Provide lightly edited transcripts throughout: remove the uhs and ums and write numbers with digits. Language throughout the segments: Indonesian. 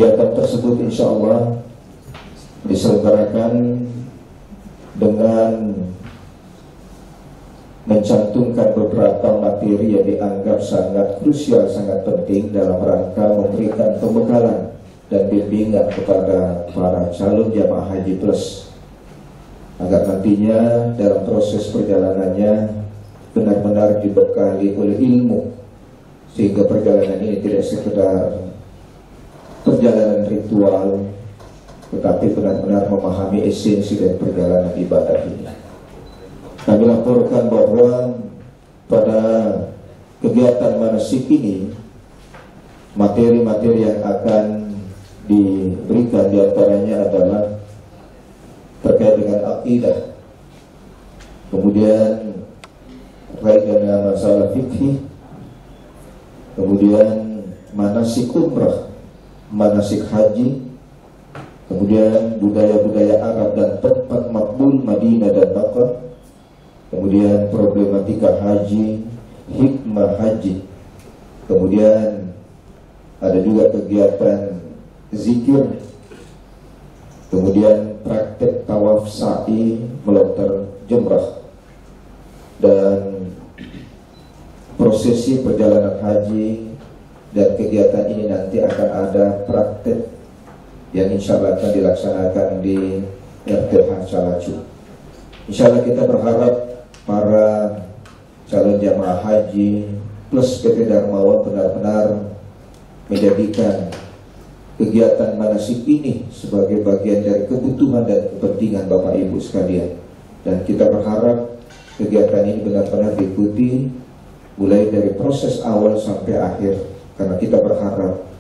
Kegiatan tersebut insya Allah diselenggarakan dengan mencantumkan beberapa materi yang dianggap sangat krusial, sangat penting dalam rangka memberikan pembekalan dan bimbingan kepada para calon jamaah haji plus, agar nantinya dalam proses perjalanannya benar-benar dibekali oleh ilmu, sehingga perjalanan ini tidak sekedar perjalanan ritual, tetapi benar-benar memahami esensi dari perjalanan ibadah ini. Kami laporkan bahwa pada kegiatan manasik ini, materi-materi yang akan diberikan diantaranya adalah terkait dengan akidah, kemudian terkait dengan masalah fikih, kemudian manasik umrah, manasik haji, kemudian budaya-budaya Arab dan tempat makbul Madinah dan Makkah, kemudian problematika haji, hikmah haji, kemudian ada juga kegiatan zikir, kemudian praktek tawaf sa'i melontar jumrah, dan prosesi perjalanan haji. Dan kegiatan ini nanti akan ada praktek yang insya Allah akan dilaksanakan di RTH Calacu. Insya Allah kita berharap para calon jamaah haji plus PT Darmawan benar-benar menjadikan kegiatan manasik ini sebagai bagian dari kebutuhan dan kepentingan Bapak Ibu sekalian. Dan kita berharap kegiatan ini benar-benar diikuti mulai dari proses awal sampai akhir, karena kita berharap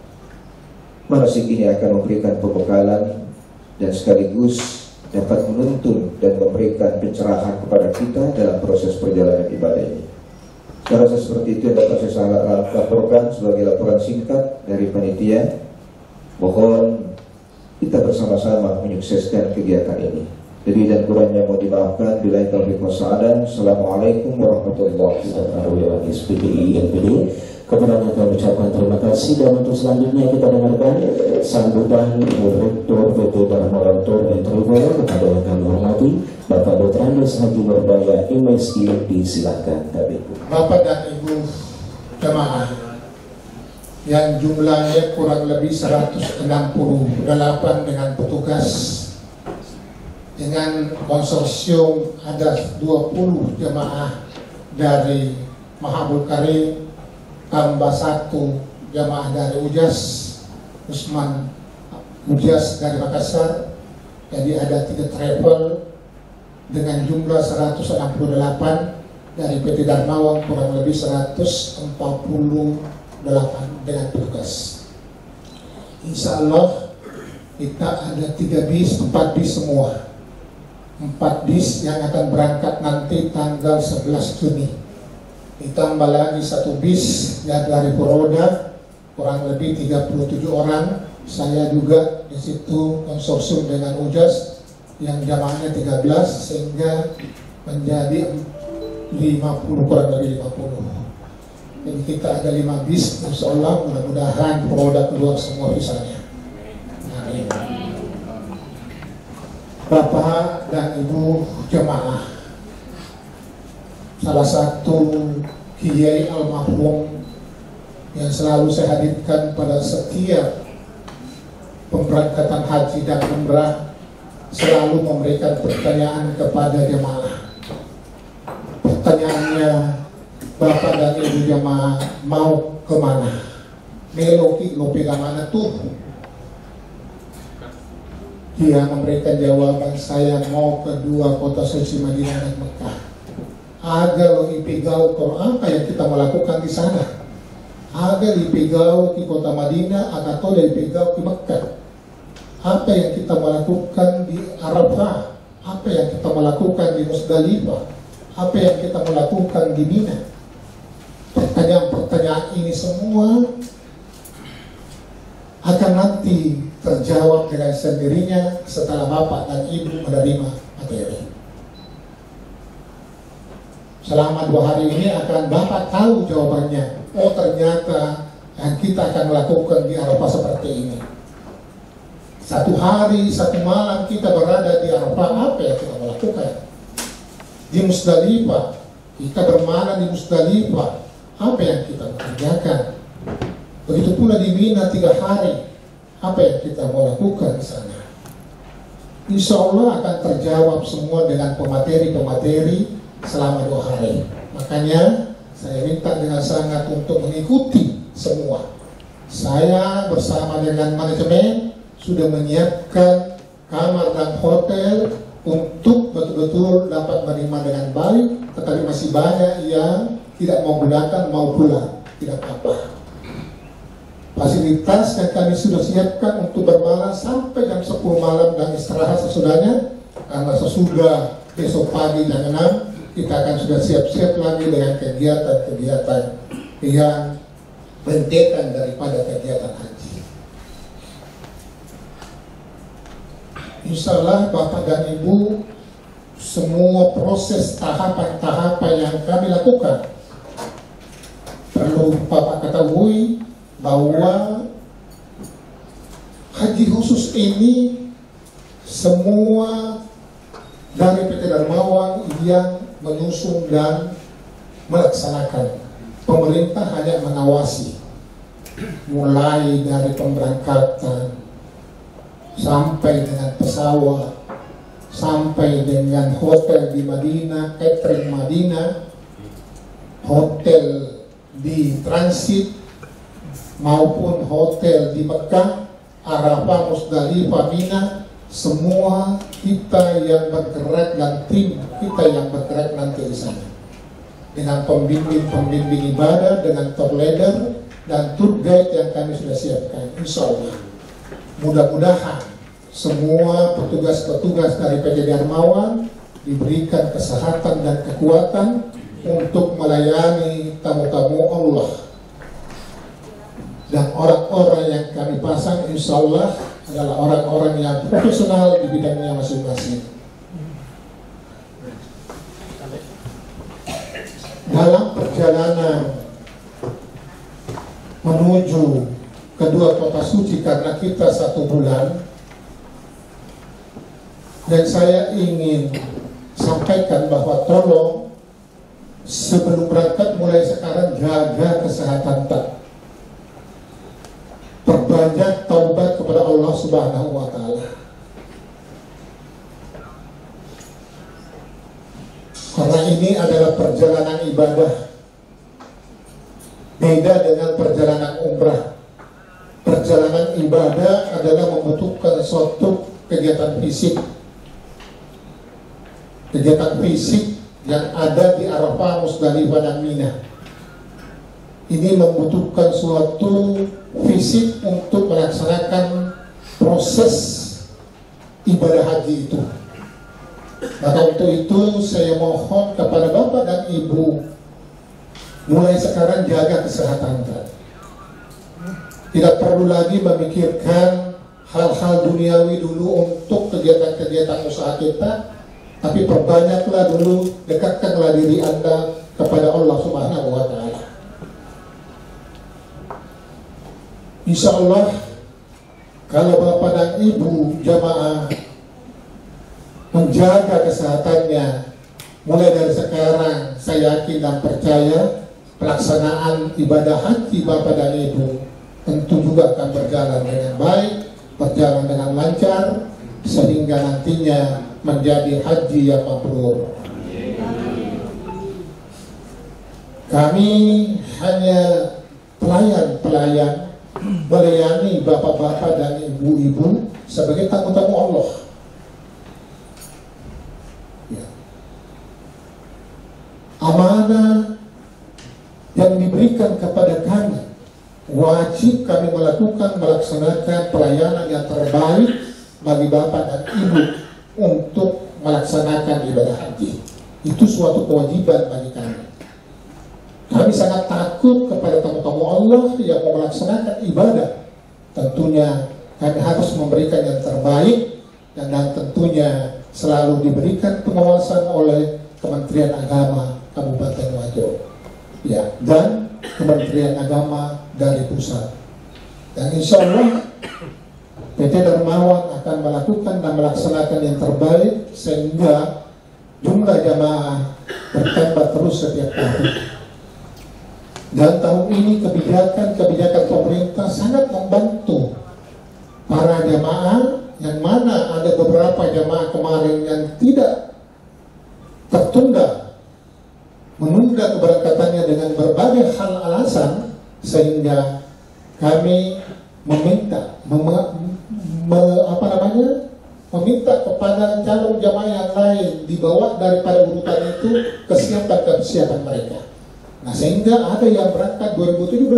manasik ini akan memberikan pembekalan dan sekaligus dapat menuntun dan memberikan pencerahan kepada kita dalam proses perjalanan ibadah ini. Saya rasa seperti itu yang dapat saya laporkan sebagai laporan singkat dari panitia. Mohon kita bersama-sama menyukseskan kegiatan ini. Jadi dan kurangnya mau dimaafkan. Bila taufiq wassalam. Assalamualaikum warahmatullahi wabarakatuh. SPDI NPD. Kepadanya kami ucapkan terima kasih, dan untuk selanjutnya kita dengarkan sambutan Direktur PT Darmawan Tour and Travel kepada yang kami hormati Bapak Dr. Andes Haji Nurdaya MSI. Disilakan kami. Bapak dan Ibu jemaah yang jumlahnya kurang lebih 168 dengan petugas, dengan konsorsium ada 20 jemaah dari Mahabul Karim, tambah 1 jamaah dari Ujas, Usman Ujas dari Makassar. Jadi ada 3 travel dengan jumlah 168 dari PT Darmawan, kurang lebih 148 dengan petugas. Insya Allah kita ada 3 bis, 4 bis semua, 4 bis yang akan berangkat nanti tanggal 11 Juni. Ditambah lagi 1 bis yang dari Purwoda, kurang lebih 37 orang. Saya juga di situ konsorsium dengan Ujas yang jamaahnya 13, sehingga menjadi 50, kurang lebih 50. Jadi kita ada 5 bis, insya Allah mudah-mudahan Purwoda keluar semua visanya. Amin. Bapak dan Ibu jemaah, salah satu kiai almarhum yang selalu saya hadirkan pada setiap pemberangkatan haji dan umrah selalu memberikan pertanyaan kepada jemaah. Pertanyaannya, Bapak dan Ibu jemaah mau kemana? Meloki lopi kemana tuh? Dia memberikan jawaban, saya mau ke 2 kota suci Madinah dan Mekah. Agar ipigau apa yang kita melakukan di sana, agar ipigau di kota Madinah atau ipigau di Mekah. Apa yang kita melakukan di Arafah, apa yang kita melakukan di Musdalifah, apa yang kita melakukan di Mina. Pertanyaan-pertanyaan ini semua akan nanti terjawab dengan sendirinya setelah Bapak dan Ibu menerima materi. Selama 2 hari ini akan Bapak tahu jawabannya. Oh, ternyata yang kita akan melakukan di Arafah seperti ini. Satu hari, satu malam kita berada di Arafah, apa yang kita lakukan? Di Musdalifah, kita bermalam di Musdalifah, apa yang kita kerjakan? Begitu pula di Mina 3 hari, apa yang kita mau lakukan di sana? Insya Allah akan terjawab semua dengan pemateri-pemateri selama 2 hari. Makanya saya minta dengan sangat untuk mengikuti semua. Saya bersama dengan manajemen sudah menyiapkan kamar dan hotel untuk betul-betul dapat menerima dengan baik. Tetapi masih banyak yang tidak mau gunakan, mau pulang, tidak apa-apa. Fasilitas yang kami sudah siapkan untuk bermalam sampai jam 10 malam dan istirahat sesudahnya. Karena sesudah besok pagi jam 6 kita akan sudah siap-siap lagi dengan kegiatan-kegiatan yang bentekan daripada kegiatan haji. Insya Allah Bapak dan Ibu, semua proses tahapan-tahapan yang kami lakukan perlu Bapak ketahui bahwa haji khusus ini semua dari PT Darmawan yang menyusun dan melaksanakan. Pemerintah hanya mengawasi, mulai dari pemberangkatan sampai dengan pesawat, sampai dengan hotel di Madinah, catering Madinah, hotel di transit, maupun hotel di Mekah, Arafah, Musdalifah, Mina. Semua kita yang bergerak dan tim kita yang bergerak nanti di sana dengan pembimbing ibadah, dengan tour leader dan tour guide yang kami sudah siapkan. Insya Allah mudah-mudahan semua petugas-petugas dari PT Darmawan diberikan kesehatan dan kekuatan untuk melayani tamu-tamu Allah. Dan orang-orang yang kami pasang insya Allah adalah orang-orang yang profesional di bidangnya masing-masing. Dalam perjalanan menuju kedua kota suci, karena kita 1 bulan, dan saya ingin sampaikan bahwa tolong sebelum berangkat mulai sekarang jaga kesehatan tak. Perbanyak taubat kepada Allah Subhanahu wa Ta'ala. Karena ini adalah perjalanan ibadah, beda dengan perjalanan umrah. Perjalanan ibadah adalah membutuhkan suatu kegiatan fisik. Kegiatan fisik yang ada di Arafah, Musdalifah, dan Mina. Ini membutuhkan suatu fisik untuk melaksanakan proses ibadah haji itu. Maka untuk itu saya mohon kepada Bapak dan Ibu, mulai sekarang jaga kesehatan Anda. Tidak perlu lagi memikirkan hal-hal duniawi dulu untuk kegiatan-kegiatan usaha kita, tapi perbanyaklah dulu, dekatkanlah diri Anda kepada Allah Subhanahu wa Ta'ala. Insya Allah kalau Bapak dan Ibu jamaah menjaga kesehatannya mulai dari sekarang, saya yakin dan percaya pelaksanaan ibadah haji Bapak dan Ibu tentu juga akan berjalan dengan baik, berjalan dengan lancar, sehingga nantinya menjadi haji yang mabrur. Kami hanya pelayan-pelayan, melayani bapak-bapak dan ibu-ibu sebagai tamu-tamu Allah. Ya. Amanah yang diberikan kepada kami, wajib kami melaksanakan pelayanan yang terbaik bagi bapak dan ibu untuk melaksanakan ibadah haji. Itu suatu kewajiban bagi kami. Kami sangat takut kepada tamu-tamu Allah yang mau melaksanakan ibadah. Tentunya kami harus memberikan yang terbaik, dan tentunya selalu diberikan pengawasan oleh Kementerian Agama Kabupaten Wajo, ya, dan Kementerian Agama dari pusat. Dan insya Allah PT Darmawan akan melakukan dan melaksanakan yang terbaik sehingga jumlah jamaah bertambah terus setiap tahun. Dan tahun ini kebijakan pemerintah sangat membantu para jamaah, yang mana ada beberapa jamaah kemarin yang tidak tertunda, menunda keberangkatannya dengan berbagai hal alasan, sehingga kami meminta meminta kepada calon jamaah yang lain dibawa daripada urutan itu kesiapan mereka. Nah, sehingga ada yang berangkat 2017,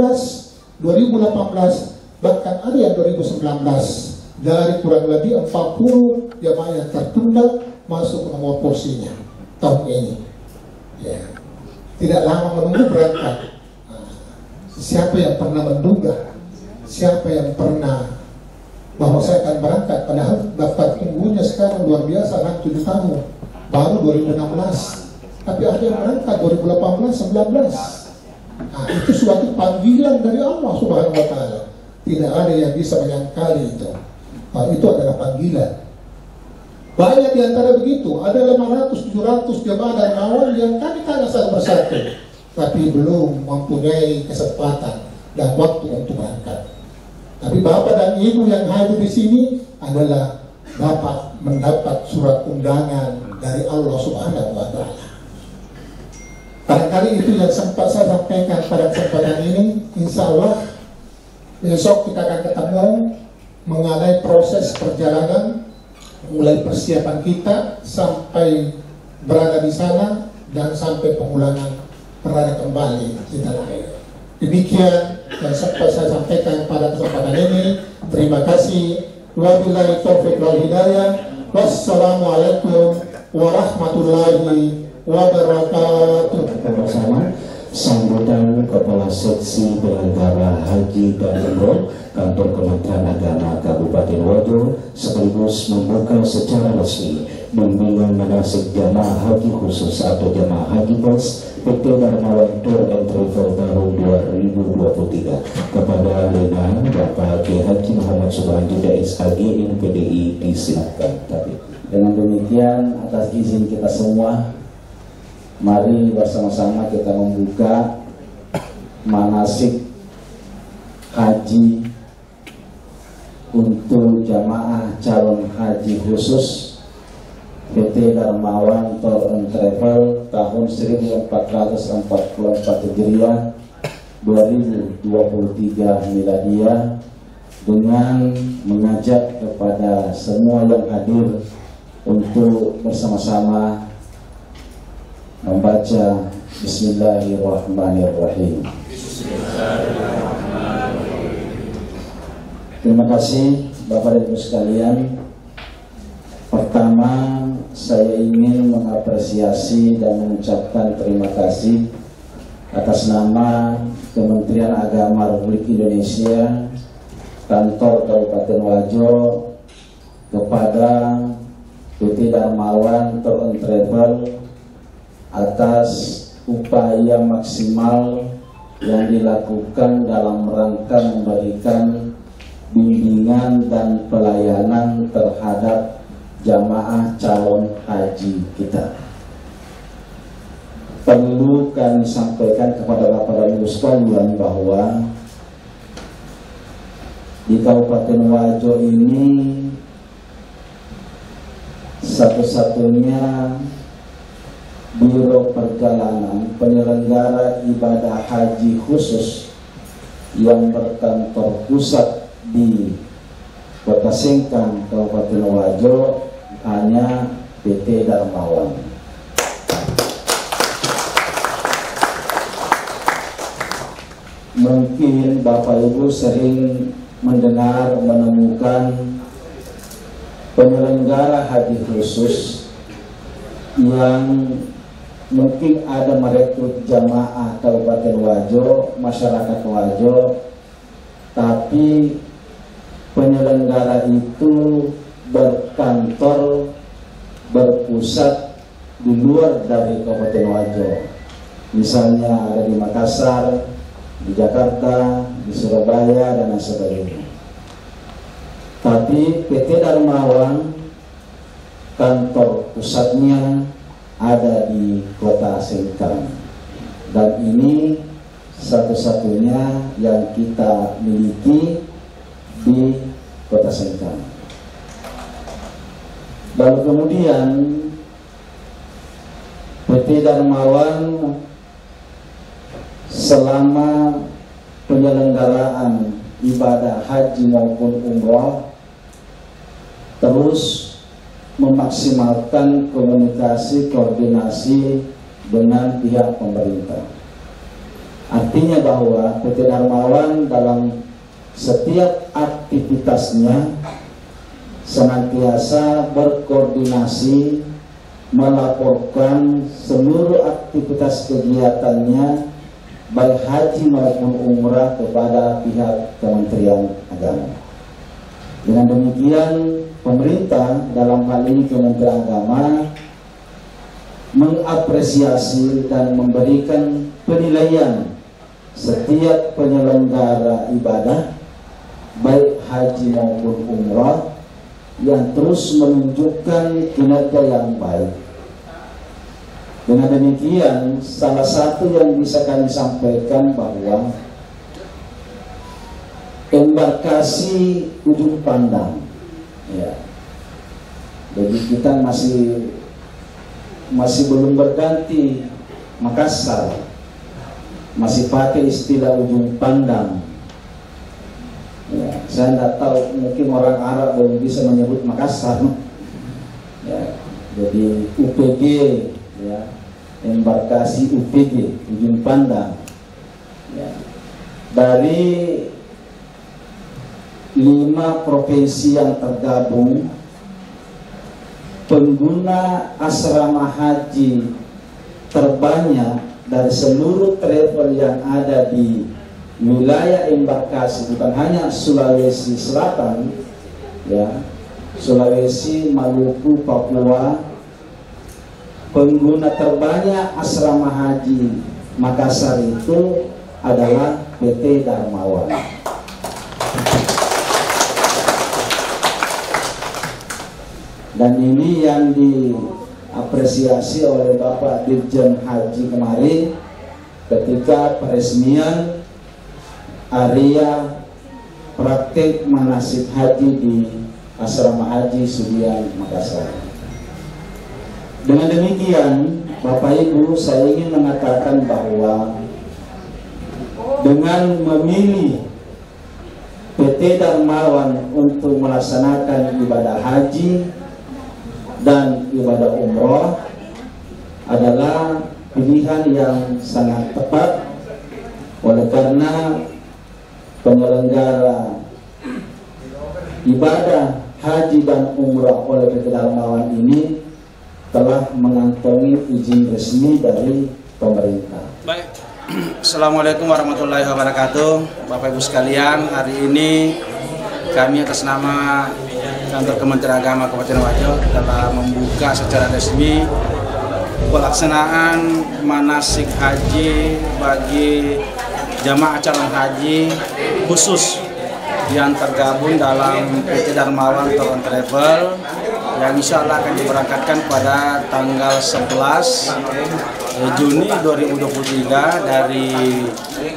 2018, bahkan ada yang 2019. Dari kurang lebih 40 jamaah yang tertunda masuk nomor porsinya tahun ini. Ya. Tidak lama menunggu berangkat. Nah, siapa yang pernah menduga? Siapa yang pernah bahwa saya akan berangkat? Padahal daftar tunggunya sekarang luar biasa, 7 tahun. Baru 2016. Tapi ada yang berangkat 2018, 19. Nah, itu suatu panggilan dari Allah Subhanahu wa Ta'ala. Tidak ada yang bisa menyangkali itu. Nah, itu adalah panggilan. Banyak di antara begitu, ada 500-700 jemaah Darmawan yang kami tanya satu persatu, tapi belum mempunyai kesempatan dan waktu untuk berangkat. Tapi Bapak dan Ibu yang hadir di sini adalah Bapak mendapat surat undangan dari Allah Subhanahu wa Ta'ala. Barangkali itu yang sempat saya sampaikan pada kesempatan ini. Insya Allah besok kita akan ketemu mengenai proses perjalanan, mulai persiapan kita sampai berada di sana dan sampai pemulangan berada kembali di tanah air. Demikian yang sempat saya sampaikan pada kesempatan ini. Terima kasih. Wabillahi taufiq wal hidayah. Wassalamualaikum warahmatullahi wabarakatuh. Bersama sambutan Kepala Seksi Penyelenggara Haji dan Umroh Kantor Kementerian Agama Kabupaten Wajo sekaligus membuka secara resmi bimbingan manasik jamaah haji khusus atau jamaah haji bos PT Darmawan Tour and Travel tahun 2023 kepada Lenan Bapak Haji Muhammad Subhandi Dais AG NPDI disilakan. Tapi dengan demikian, atas izin kita semua, mari bersama-sama kita membuka manasik haji untuk jamaah calon haji khusus PT Darmawan Tour and Travel tahun 1444 Hijriah 2023 Miladiah, dengan mengajak kepada semua yang hadir untuk bersama-sama membaca Bismillahirrahmanirrahim. Terima kasih Bapak dan Ibu sekalian. Pertama, saya ingin mengapresiasi dan mengucapkan terima kasih atas nama Kementerian Agama Republik Indonesia, Kantor Kabupaten Wajo, kepada PT Darmawan Tour and Travel atas upaya maksimal yang dilakukan dalam rangka memberikan bimbingan dan pelayanan terhadap jamaah calon haji kita. Perlu kami sampaikan kepada Bapak dan Ibu sekalian bahwa di Kabupaten Wajo ini satu-satunya Biro Perjalanan penyelenggara ibadah haji khusus yang berkantor pusat di Kota Sengkang, Kabupaten Wajo, hanya PT Darmawan. Mungkin Bapak Ibu sering mendengar, menemukan penyelenggara haji khusus yang mungkin ada merekrut jamaah Kabupaten Wajo, masyarakat Wajo, tapi penyelenggara itu berkantor, berpusat di luar dari Kabupaten Wajo. Misalnya ada di Makassar, di Jakarta, di Surabaya, dan sebagainya. Tapi PT Darmawan kantor pusatnya ada di Kota Sengkang, dan ini satu-satunya yang kita miliki di Kota Sengkang. Lalu kemudian PT Darmawan selama penyelenggaraan ibadah haji maupun umroh terus memaksimalkan komunikasi koordinasi dengan pihak pemerintah. Artinya bahwa PT Darmawan dalam setiap aktivitasnya senantiasa berkoordinasi melaporkan seluruh aktivitas kegiatannya baik haji maupun umrah kepada pihak Kementerian Agama. Dengan demikian, pemerintah dalam hal ini Kementerian Agama mengapresiasi dan memberikan penilaian setiap penyelenggara ibadah baik haji maupun umrah yang terus menunjukkan kinerja yang baik. Dengan demikian, salah satu yang bisa kami sampaikan bahwa embarkasi Ujung Pandang, ya, jadi kita masih belum berganti Makassar, masih pakai istilah Ujung Pandang. Ya, saya tidak tahu, mungkin orang Arab belum bisa menyebut Makassar. Ya, jadi UPG, ya, embarkasi UPG Ujung Pandang. Ya, dari 5 provinsi yang tergabung, pengguna asrama haji terbanyak dari seluruh travel yang ada di wilayah embarkasi, bukan hanya Sulawesi Selatan, ya, Sulawesi, Maluku, Papua. Pengguna terbanyak asrama haji Makassar itu adalah PT Darmawan. Dan ini yang diapresiasi oleh Bapak Dirjen Haji kemarin ketika peresmian area praktek manasik haji di asrama haji Sudiang Makassar. Dengan demikian, Bapak Ibu, saya ingin mengatakan bahwa dengan memilih PT Darmawan untuk melaksanakan ibadah haji dan ibadah umroh adalah pilihan yang sangat tepat, oleh karena penyelenggara ibadah haji dan umrah oleh PT Darmawan ini telah mengantongi izin resmi dari pemerintah. Baik, Assalamualaikum warahmatullahi wabarakatuh. Bapak Ibu sekalian, hari ini kami atas nama Kantor Kementerian Agama Kabupaten Wajo telah membuka secara resmi pelaksanaan manasik haji bagi jamaah calon haji khusus yang tergabung dalam PT Darmawan Tour and Travel yang insya Allah akan diberangkatkan pada tanggal 11 Juni 2023 dari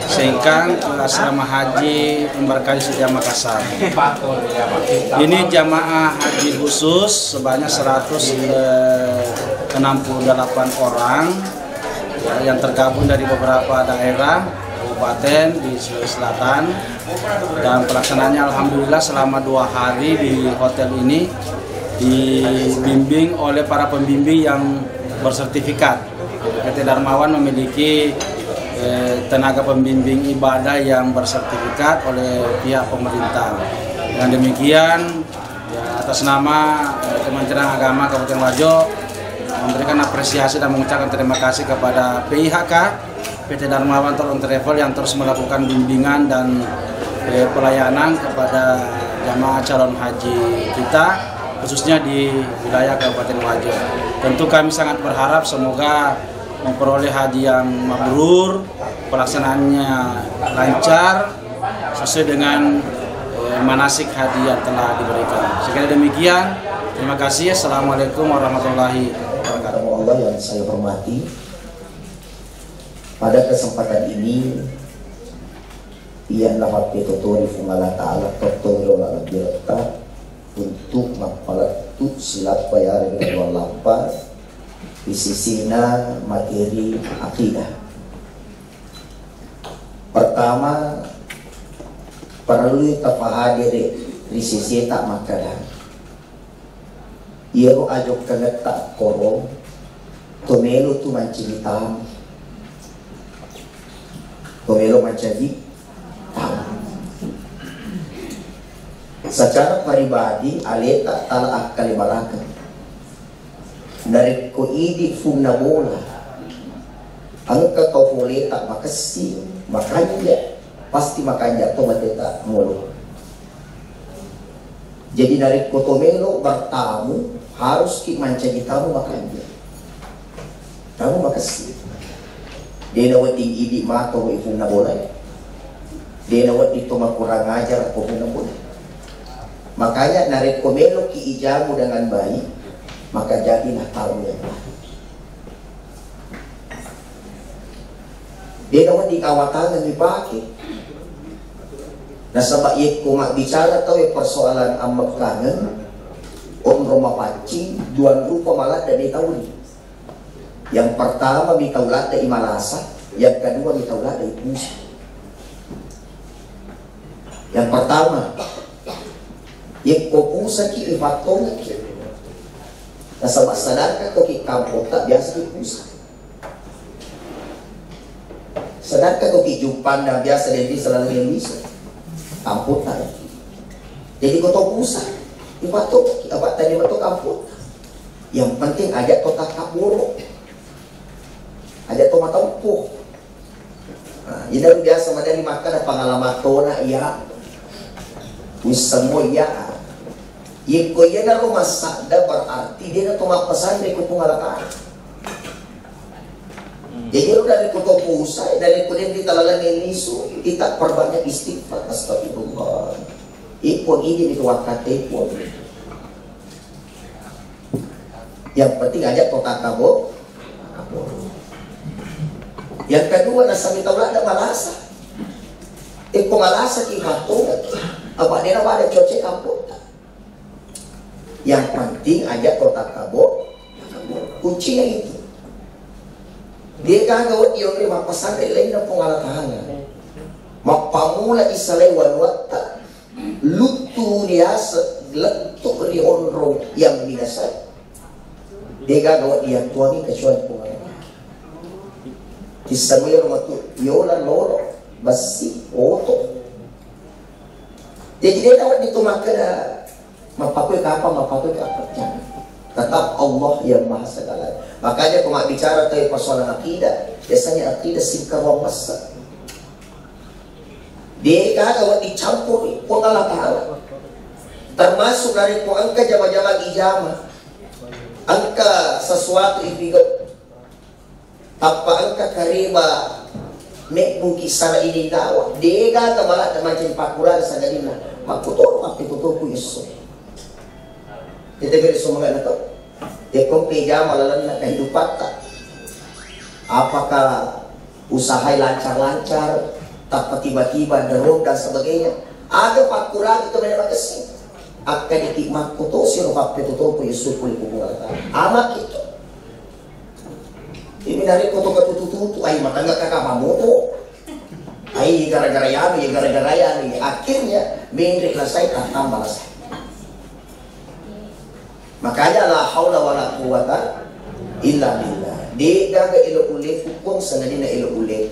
Sengkang ke asrama haji embarkasi Sudiang Makassar. Ini jamaah haji khusus sebanyak 168 orang yang tergabung dari beberapa daerah kabupaten di Sulawesi Selatan, dan pelaksanaannya alhamdulillah selama 2 hari di hotel ini dibimbing oleh para pembimbing yang bersertifikat. PT Darmawan memiliki tenaga pembimbing ibadah yang bersertifikat oleh pihak pemerintah. Dengan demikian, ya, atas nama Kementerian Agama Kabupaten Wajo memberikan apresiasi dan mengucapkan terima kasih kepada PIHK PT Darmawan Tour and Travel yang terus melakukan bimbingan dan pelayanan kepada jamaah calon haji kita, khususnya di wilayah Kabupaten Wajo. Tentu kami sangat berharap semoga memperoleh haji yang mabrur, pelaksanaannya lancar sesuai dengan manasik haji yang telah diberikan. Sekali demikian, terima kasih. Assalamualaikum warahmatullahi wabarakatuh. Allah yang saya hormati, pada kesempatan ini iyan lahat pitutori fungala ta'ala totoro lalabirta untuk mapalatu silat bayar dengan lapar di sisina materi akidah. Pertama, perlu tapahadiri di sisi tak makanan. Ia ajok kaget tak korong, tomelo tu mancinitam, tomelo mancadi tam. Secara pribadi, aleta talaak kalibarakan. Dari ko idi fungna bola, angka kau boleh tak makasih, makanya pasti makanya to mateta mulu. Jadi dari kotomelo bertamu harus ki mancani tamu makanya. Tamu makasih. Dia nawat idi mato ibu na bola. Dia nawat itu kurang ajar aku na bola. Makanya dari komelo ki ijamu dengan baik, maka jadilah tamu yang baik. Dia nawat dikawatan dan dipakai. Nah sebab ia kumak bicara tau ya persoalan amak kangen om Roma Paci dua rupa malah dari tahun. Yang pertama mitaulat dari Malasa, yang kedua mitaulat dari Pusa. Yang pertama ia Pusa ki ifatong. Nah sebab sadarkan kau ki kampung tak biasa di Pusa. Sadarkan kau ki Jumpan dan biasa dari selalu yang bisa. Kampung tak. Jadi kau tahu pusat, ibatuk, abad tadi batuk kampung. Yang penting ajak kau tak buruk, ajak kau mata umpuh. Jadi biasa madani makan pengalaman tona iya, semua iya. Iko iya na rumah sakda berarti dia na tumak pesan dari kau pengalaman. Jadi lu dari kota pusat, dari kemudian kita lalangin isu, kita perbanyak istighfar, astagfirullah. Ipon ini wakate pun. Yang penting aja kota kabo. Yang kedua nasa mitaulah ada malasa. Iko malasa ki hatung, apa dia ada coce kampung. Yang penting aja kota kabo, kuncinya itu. Dia kagawat yung lima pasan lain na pangalatangan. Mapamula isalewan wata. Lutu niya sa letuk ni onro yang binasay. Dia kagawat yang tuangi kecuali pangalatangan. Kisah mo yung matu, yola loro, basi, oto. Jadi dia dapat ditumakan na mapapoy ka apa. Tetap Allah yang maha segala. Makanya kalau bicara tentang persoalan akidah, biasanya akidah singkarwang masa. Dia kagak dicampur pengalaman. Termasuk dari angka jama-jama ijama, angka sesuatu ibigot, apa angka kariba, mek mungkin sana ini dawa. Dia kagak malah macam pakuran sagadina. Makutor, makutor Yesus. Kita beri semangat itu. Dia kompija malalan na kehidupan tak. Apakah usaha lancar-lancar, tak tiba-tiba deruk dan sebagainya. Ada pakuran itu memang kesini. Akan ditikmat putus yang waktu itu tuh Yesus kulit kuburan. Amat itu. Ini dari foto ketututu, ay maka nggak kakak mamoto. Ay gara-gara yani, akhirnya mendrik lah saya tak tambah saya. Makanya la haula wala quwata illa billah. Dia gaga ilo ule hukum sengadina ilo ule.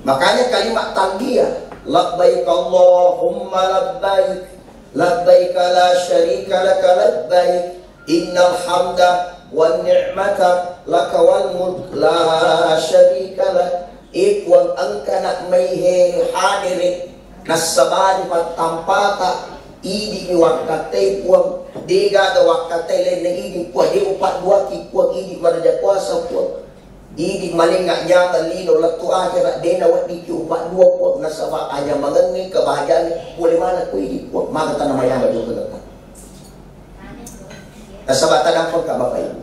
Makanya kalimat talbiyah, labbaik Allahumma labbaik, labbaik la syarika laka labbaik, innal hamda wan ni'mata laka wal mulk la syarika lak. Ikwang angka may hadirin nasabari patampata idi wakate puang dega da wakate lain na idi puang di upat dua ki puang idi maraja kuasa puang Idi maling ngak nyaman lino letu akhirat dena wat dicupak dua pot nasabah aja mengenai kebahagiaan boleh mana ku idi pot maka tanah mayang juga letak. Nasabah tanah pun kak bapak ibu.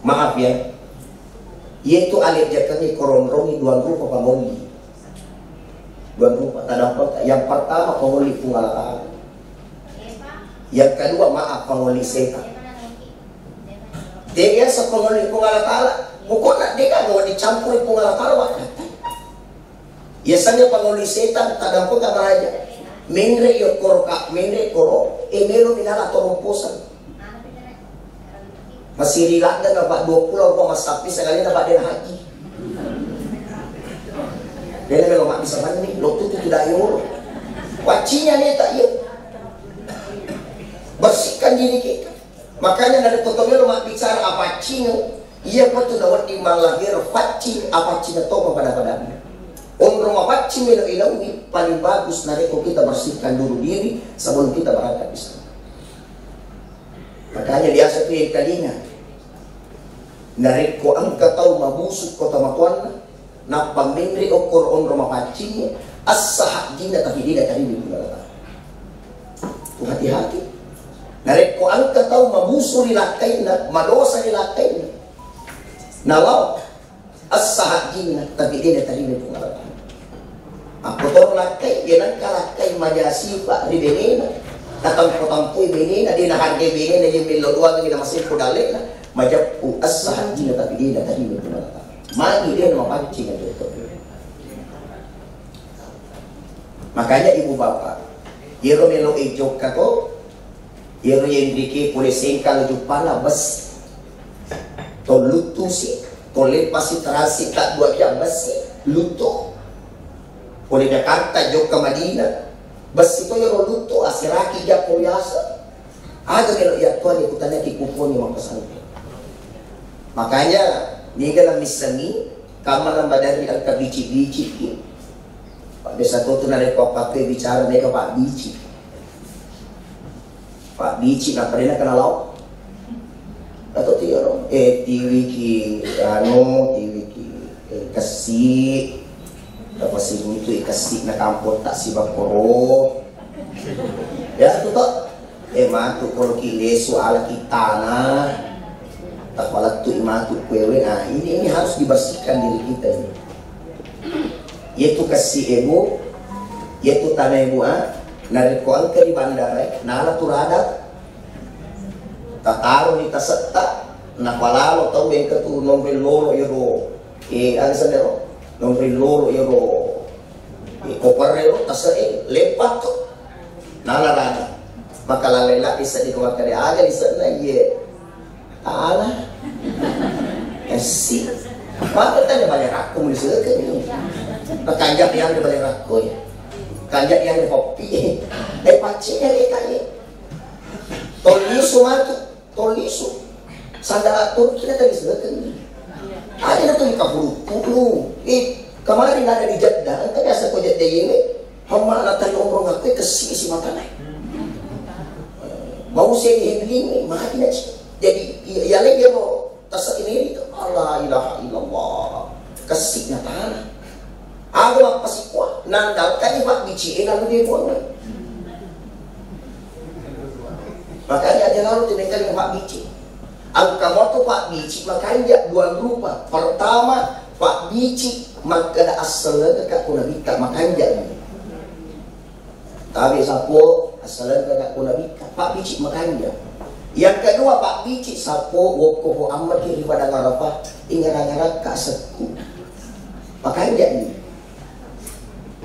Maaf ya. Yaitu alif jakanya koronrongi dua rupa pangoli. Dua rupa tanah pun yang pertama pangoli pungalaan. Yang kedua maaf pangoli setan. Dia biasa pangoli pungalaan. Bukan nak dia kan mau dicampuri pengalak-alak. Biasanya panguli setan tak dapat kamar aja. Menre yo korok, menre korok, melo minala toromposan. Masih rilak dan dapat 20 orang masapi sekali dapat dia haji. Dia melo mak bisa mandi, lo tu tidak yo. Wacinya ni tak yo. Bersihkan diri kita. Makanya dari potongnya lo mak bicara apa cino. Ia patu dawat imang lahir faci apa cina topa pada-pada. Om rumah faci melo ilawi paling bagus nareko kita bersihkan dulu diri sebelum kita berangkat di sana. Makanya dia satu yang kalinya nareko angka tahu mabusuk kota makuan na pamindri okor om rumah faci as-sahak jina tapi dia tadi di bulan. Tu hati-hati. Nareko angka tahu mabusuk dilakaina madosa dilakaina. Nalau as-sahat jina tapi dia tadi ni pengalaman. Aku tahu lakai dia nak lakai majasi pak di benena datang potong pui benena dia nak harga benena dia beli luar kita masih kodalek lah macam as-sahat jina tapi dia tadi ni pengalaman. Mari dia nak pancing itu. Makanya ibu bapa iro melo ejok kato iro yang diki boleh sengkal jupala bes lutu si, pasti terasi tak 2 jam besi, lutu. Oleh Jakarta jauh ke Madinah, besi itu yang lutu, asiraki japo biasa. Ada kalau ya tuan ikutannya kikupon yang sampai. Makanya ni dalam misani, kamalan badari al bici-bici. Pak desa tu nare Pak bicara mereka Pak Bici. Pak Bici nak pernah kenal lauk? Atau tiaro tiwiki tiwiki kasih apa sih itu kasih na kampot tak si bakoro ya tu tak matu kalau kile soal kita na tak pala tu matu kwewe ini harus dibersihkan diri kita ini yaitu kasih ego yaitu tanah ibu narikoan ke di bandara nala turada tataro ni tasata na palalo tau yang ketu nombre loro euro ano sa nero nombre loro euro koparero tasa lepat to nalarada makalalala isa di kumat kadi aga isa na ye ala kasi bakit tayo balik ako muli sa kanya kanjak yang di balik ako kanjak yang di kopi pachi kaye toliso matu toliso sandal atur kita tadi sedekan ada na ito yung kapuru-puro kemarin ada di Jeddah ang kaya ko Jeddah ini hama na tayo umrong ako kasi si matanay mau siya hihingin mahal na siya jadi yalay yan mo tasa ini ito Allah ilaha illallah kasi na tanah ako magpasikwa nandal kaya magbiciin ang hindi po makanya dia lalu tinengkali Pak Bici. Ang kamar tu Pak Bici makanya 2 rupa. Pertama Pak Bici magkada asalan ka kunabita makanya. Tapi sapo asalan ka kunabita Pak Bici makanya. Yang kedua Pak Bici sapo woko amat kiri pada ngarapa ingara-ngara ka seku. Makanya ni.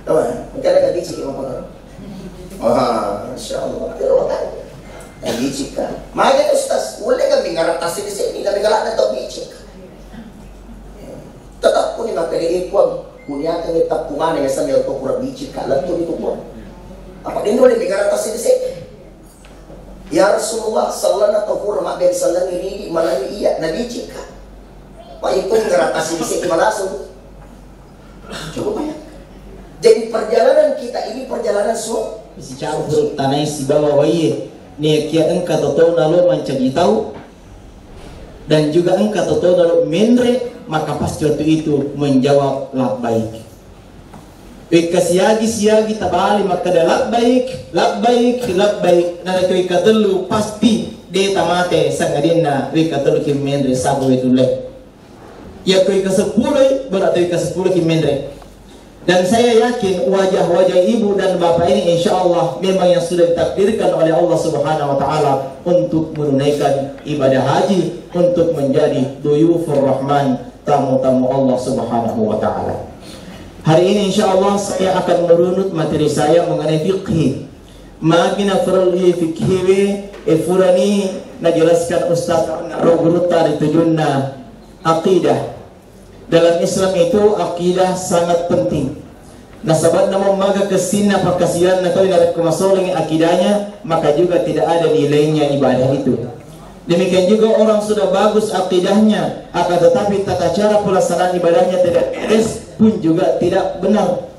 Tahu makanya ka Bici apa? Masya-Allah. Pero makanya bicik kan, makanya Ustaz, boleh kami ngaratasi di sini, kami galak na tau bicik. Tetap pun ni maka dia ikuang, punya kami tapungan yang sambil kau kurang bicik kalah tu itu pun. Apa dia boleh ngaratasi di sini? Ya Rasulullah sallallahu alaihi wasallam dari sallallahu ini malah iya na bicik kan. Pak itu ngaratasi di sini langsung. Coba bayang. Jadi perjalanan kita ini perjalanan si campur tanah si bawah waye. Nih kia engkau tahu nalo mencari tahu dan juga engkau tahu nalo menre maka pasti waktu itu menjawab labbaik. Ika siagi tabali maka dah labbaik nah itu ika telu pasti dia tamate sangadina ika telu kimendre sabu itu le. Ya ika 10 berarti ika 10 kimendre. Dan saya yakin wajah-wajah ibu dan bapak ini insya Allah memang yang sudah ditakdirkan oleh Allah Subhanahu wa Ta'ala untuk menunaikan ibadah haji, untuk menjadi duyufur rahman, tamu-tamu Allah Subhanahu wa Ta'ala. Hari ini insya Allah saya akan merunut materi saya mengenai fikih. Magina farli fikih furani najelaskan Ustaz Rogulut tadi tujunna aqidah. Dalam Islam itu akidah sangat penting. Nah sahabat nama maga kesina pakasian na kau nak kemasoling akidahnya, maka juga tidak ada nilainya ibadah itu. Demikian juga orang sudah bagus akidahnya, akan tetapi tata cara pelaksanaan ibadahnya tidak beres pun juga tidak benar.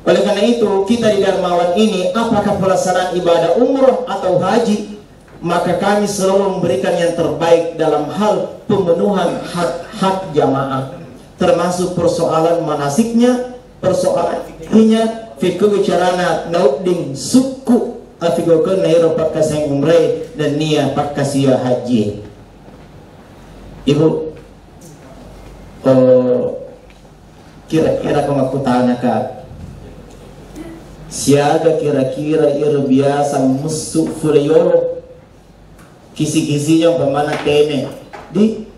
Oleh karena itu kita di Darmawan ini, apakah pelaksanaan ibadah umroh atau haji, maka kami selalu memberikan yang terbaik dalam hal pemenuhan hak jamaah. Termasuk persoalan manasiknya, persoalan fikihnya, fikih carana nauding suku, fikih nairo pakasih umrah dan niat pakasih haji. Ibu, kira-kira kamu aku tanya kak, siaga kira-kira iro biasa musuh fulayoro, kisi-kisi yang pemana teme di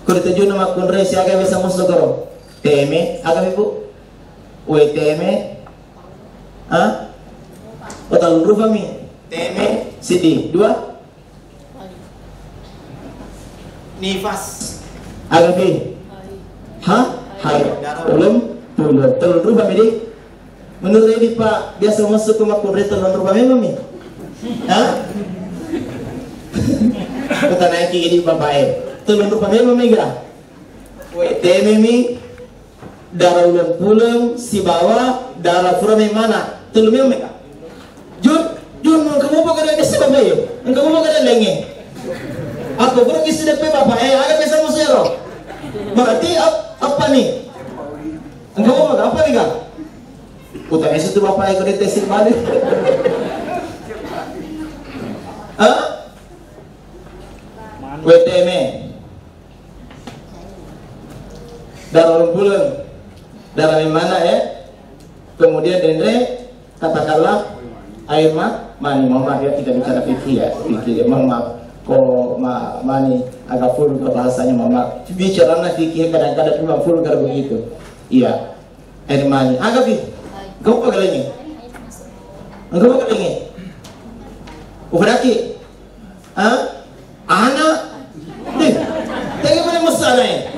kalau tujuan nama kunre siaga bisa musuh karo teme agak ibu we teme otal rupa mi teme sidi dua nifas agak bi hai belum telur rupa mi di menurut ini pak biasa masuk ke makunre telur rupa mi mami kata naik ini bapak telur rupa mi mamiga teme mi darah ulang pulang si bawah darah fura mi mana telur mi mamiga jun kamu apa kada bisa bapak kamu apa kada lenge aku pergi sudah pe bapak agak bisa musero berarti apa nih kamu apa nih kak utang itu bapak yang kena tesin balik WTM darah bulan darah mana kemudian dendre katakanlah air mani mama ya kita bicara fikih ya fikih maaf kok mani agak full ke bahasanya mama bicara fikih kadang-kadang cuma full kalau begitu iya air mani agak fikih kau apa kalanya engkau apa kalanya uberaki anak bagaimana masalahnya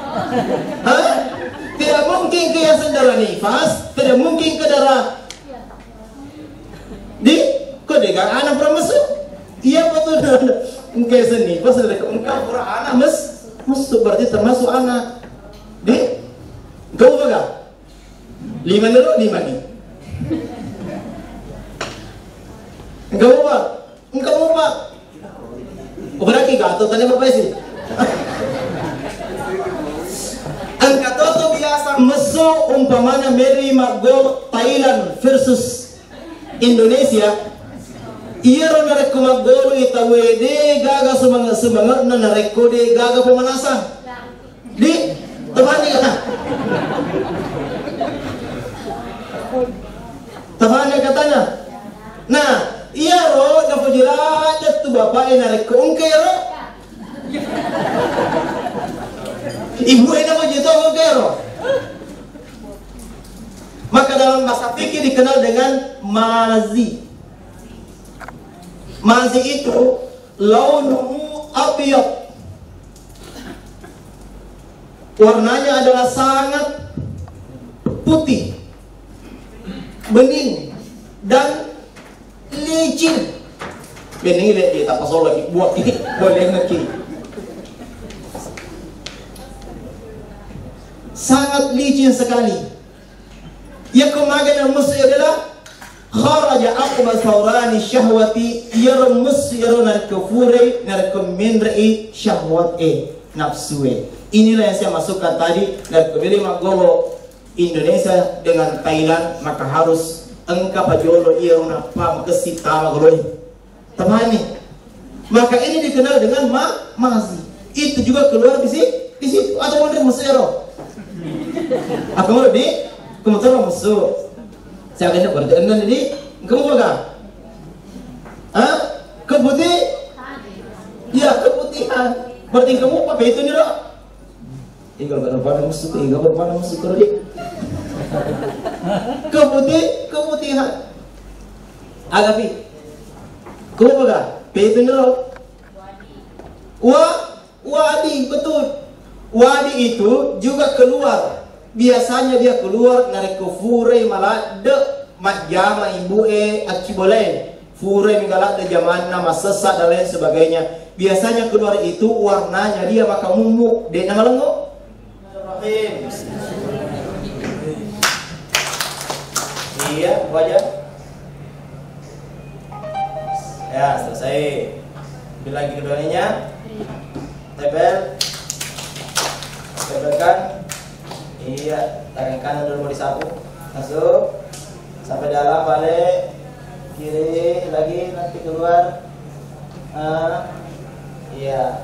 tidak mungkin kiasan darah nifas tidak mungkin ke darah di kok dekat anak pernah masuk iya betul kiasan nifas engkau pernah anak masuk berarti termasuk anak di kau apa 5 dulu 5 nih engkau apa berarti gato tadi apa sih angka toto biasa mesuk umpamanya menerima gol Thailand versus Indonesia iya rona rekoma gol ita wede gaga semangat na rekode gaga pemanasan di temannya katanya nah iya ro na fujirat tu bapak narik ke ungkero ibu ini mau jatuh ungkero maka dalam bahasa fikih dikenal dengan mazi itu launuhu abyad warnanya adalah sangat putih bening dan licin bening ini tak pasal lagi buat ini boleh ngerti sangat licin sekali yang kemarin musuh adalah kharaja aqba thawrani syahwati yarmus yaruna kafure narkum minri syahwat nafsu. Inilah yang saya masukkan tadi. Dan kembali Magowo Indonesia dengan Thailand, maka harus engkau pajolo iya apa makasih tama goloy. Tamani. Maka ini dikenal dengan mazi. Itu juga keluar di situ. Atau mau musero. Aku mau di kemudian musuh. Saya kena berdengar di kamu apa? Keputihan. Berarti kamu apa itu nih loh? Tinggal berpada musuh, kalau keputihan. Agapi. Kamu apa? Itu nih loh. Wadi, betul. Wadi itu juga keluar. Biasanya dia keluar narik ke fure malah de majama ibu akiboleh. Fure minggalak de zaman nama sesat dan lain sebagainya. Biasanya keluar itu warnanya dia maka mumu de nangalengo. Iya, wajah. Ya, selesai. Ambil lagi keduanya. Tempelkan. Iya, tangan kanan dulu mau disapu. Masuk. Sampai dalam, balik. Kiri lagi, nanti keluar. Iya.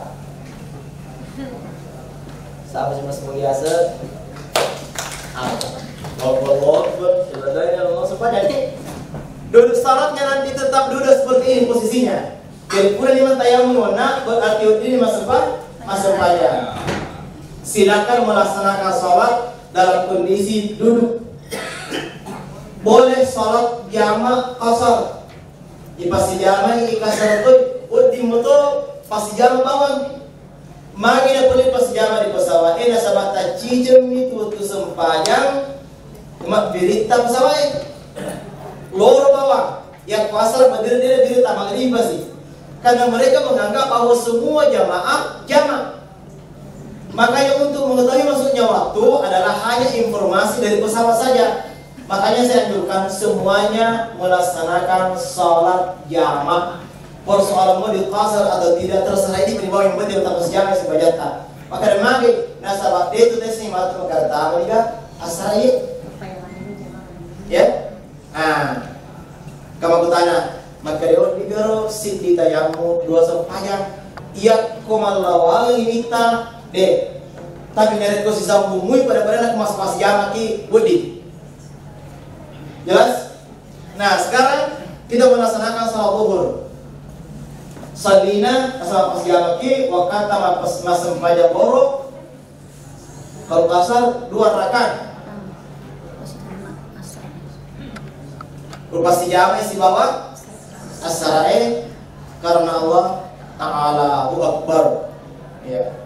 Sapu cuma semua biasa. Duduk salatnya nanti tetap duduk seperti ini posisinya. Jadi kurang lima tayamun berarti ini masuk panjang. Silakan melaksanakan sholat dalam kondisi duduk. Boleh sholat jamak qasar. Di pasti jamak ini kasar itu udah moto pasti jamak bawang. Magi na boleh pasti jamak di pesawat. Ena sabata cijem itu sempajang. Cuma berita pesawat. Loro bawang. Yang pasar berdiri diri tamang riba sih. Karena mereka menganggap bahwa semua jamaah jamak. Makanya untuk mengetahui maksudnya waktu adalah hanya informasi dari pesawat saja. Makanya saya anjurkan semuanya melaksanakan sholat jamak. Persoalan mau di qasar atau tidak terserah ini penibau yang penting tetap sejamak sebanyak. Maka ada magi nasabah dia itu tesnya mati berkata apa juga asrai. Ya, kamu kutanya maka dia digero siti tayamu dua sempayang ia komalawal imita deh. Tapi neret ko si sambungui pada nak mas jamak ki budi. Jelas? Nah, sekarang kita melaksanakan salat zuhur. Salina asal pas jamak ki wakata mas sempayang boro. Kalau kasar 2 rakaat. Pasti jamak si bawah asarae karena Allah Ta'ala Akbar. Ya.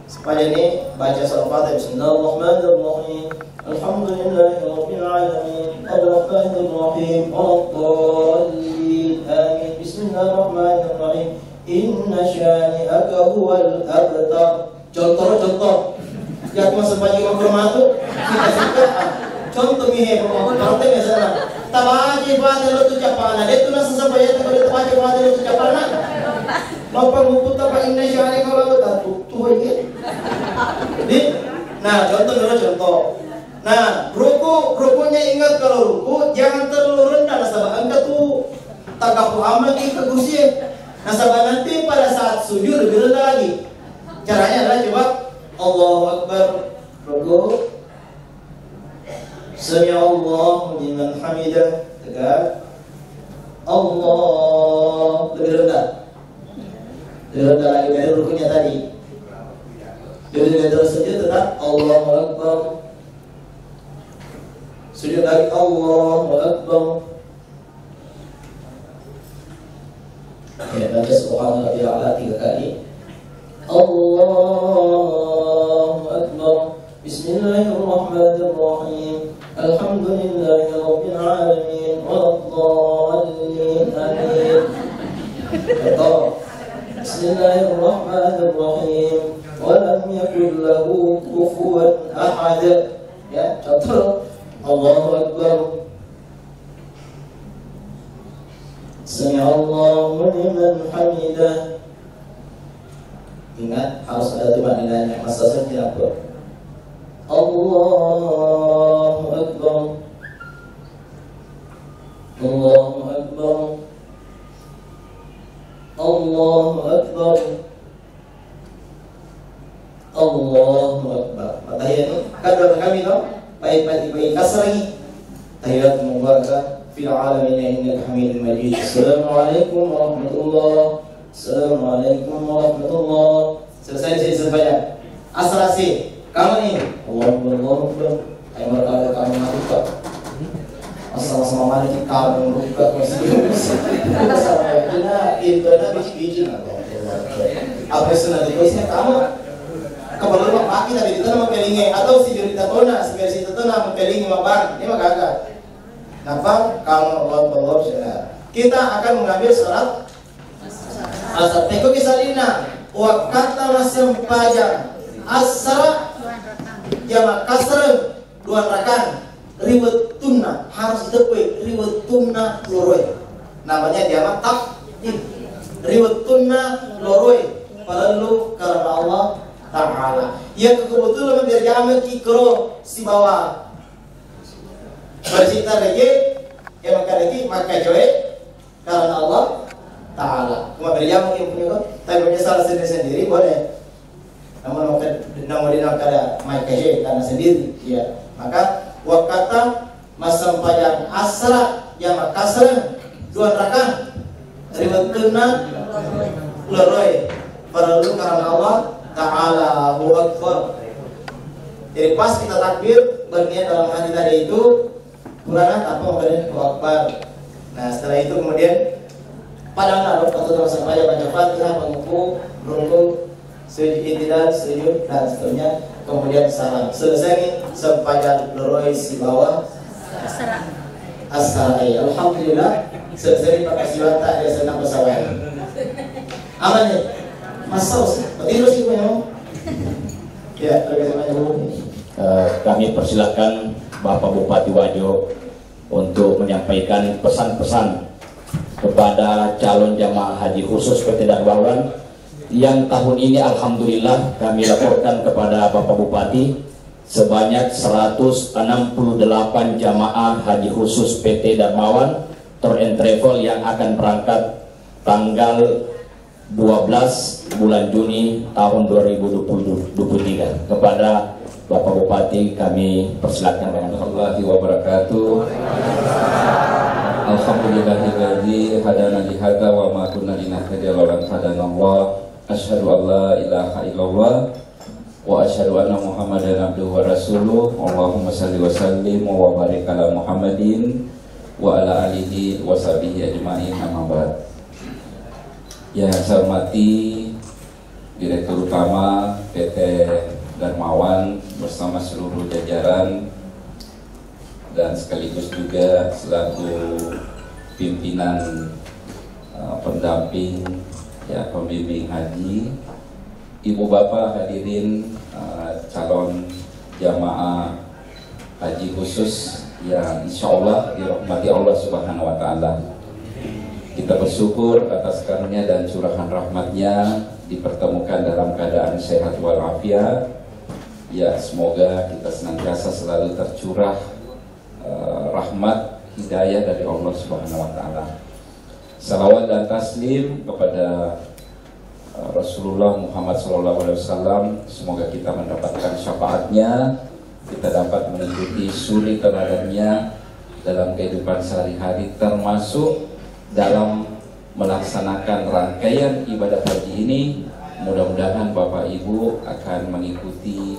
Supaya ini baca surah Fatihah. Bismillahirrahmanirrahim. Alhamdulillahirabbil alamin. Arrahmanir rahim. Amin. Bismillahirrahmanirrahim. Inna syani'aka huwal abtar. Contoh. Ya masuk pagi mempermatu. Kita suka. Contoh mihe pemotong misalnya. Tawaji pada lo tu capana. Dia tu nasa sampai ya tawaji pada lo tu capana. Mau penguput apa inna syani'aka huwal abtar. Nah, contoh. Nah, rukunya ingat kalau ruku jangan terlalu rendah nasabah anda tuh tagapu amal ke kursi. Nasabah nanti pada saat sujud lebih rendah lagi. Caranya adalah coba Allahu Akbar ruku. Sami Allahu liman hamidah tegak. Allah lebih rendah. Lebih rendah lagi dari rukunya tadi. Jadi terus sujud tetap Allahu Akbar. Sujud lagi Allahu Akbar. Ya, baca subhanallah ta'ala 3 kali. Allahu Akbar. Bismillahirrahmanirrahim. Alhamdulillahirabbil alamin. Waladhdallin. Amin. Bismillahirrahmanirrahim. Walam yakul lahu kufuwan ahad. Ya, contoh Allahu Akbar. Sami Allahu liman hamidah. Ingat harus ada tumaninanya. Masa saya tidak perlu. Allahu Akbar. Allahu Akbar. Allahu Akbar. Allahu Akbar. Tahiyat itu kan dalam kami toh baik kasri. Tahiyat mubarakah fil alamin innaka Hamidum Majid. Assalamualaikum warahmatullahi. Assalamualaikum warahmatullahi. Selesai saya sampaikan. Asrasi. Kamu ini Allahu Akbar. Ayo berkata kamu buka. Asal-asal mana kita kamu buka masih. Sama itu ada biji-biji apa sunat itu kamu kalau lu pakai tadi itu nama kelingi atau si jurita tona si versi itu nama kelingi mabar ini mah kagak. Napa kalau Allah kita akan mengambil surat asar teko kisalina wa kata masam pajang asra jamak kasr dua rakan riwet tunna harus ditepui riwet tunna loroi namanya jamak takdim riwet tunna loroi perlu karena Allah Ta'ala. Ya kebetulan berjamaah kikro si bawah bercita lagi ya maka joe karena Allah Ta'ala. Cuma berjamaah yang punya tapi menyesal sendiri boleh. Namun kada maka joe karena sendiri ya. Maka wakata masam pajang asra jamak kasr dua rakan riwayatna loroi perlu karena Allah Ta'ala Akbar. Jadi pas kita takbir berniat dalam hati tadi itu kurang apa maknanya Akbar. Nah setelah itu kemudian pada lalu atau dalam sampaya baca Fatihah, menguku, rukuk, sujud i'tidal, sujud dan seterusnya. Kemudian salam. Selesai sepanjang loroi si bawah asrai. Alhamdulillah selesai pakai siwata dia senang pesawat. Aman ya? Masaus, betul sih memang. Ya, kami persilakan Bapak Bupati Wajo untuk menyampaikan pesan-pesan kepada calon jamaah haji khusus PT Darmawan yang tahun ini alhamdulillah kami laporkan kepada Bapak Bupati sebanyak 168 jamaah haji khusus PT Darmawan Tour and Travel yang akan berangkat tanggal 12 bulan Juni tahun 2023. Kepada Bapak Bupati kami persilakan dengan warahmatullahi wabarakatuh. Alhamdulillahilladzi hadana li hadza wa ma kunna linahtadiya laula an hadanallah. Asyhadu an la ilaha illallah wa asyhadu anna Muhammadan abduhu wa rasuluh. Allahumma shalli wa sallim wa barik ala Muhammadin wa ala alihi wa sahbihi ajmain. Amma ba'd. Yang saya hormati Direktur Utama PT Darmawan bersama seluruh jajaran dan sekaligus juga selaku pimpinan pendamping ya pembimbing haji, Ibu Bapak hadirin calon jamaah haji khusus yang insya Allah dirahmati Allah Subhanahu wa Ta'ala. Kita bersyukur atas karunia dan curahan rahmatnya dipertemukan dalam keadaan sehat walafiat. Ya semoga kita senantiasa selalu tercurah rahmat hidayah dari Allah Subhanahu wa Ta'ala. Salawat dan taslim kepada Rasulullah Muhammad SAW. Semoga kita mendapatkan syafaatnya, kita dapat mengikuti suri teladannya dalam kehidupan sehari-hari, termasuk dalam melaksanakan rangkaian ibadah haji ini. Mudah-mudahan Bapak Ibu akan mengikuti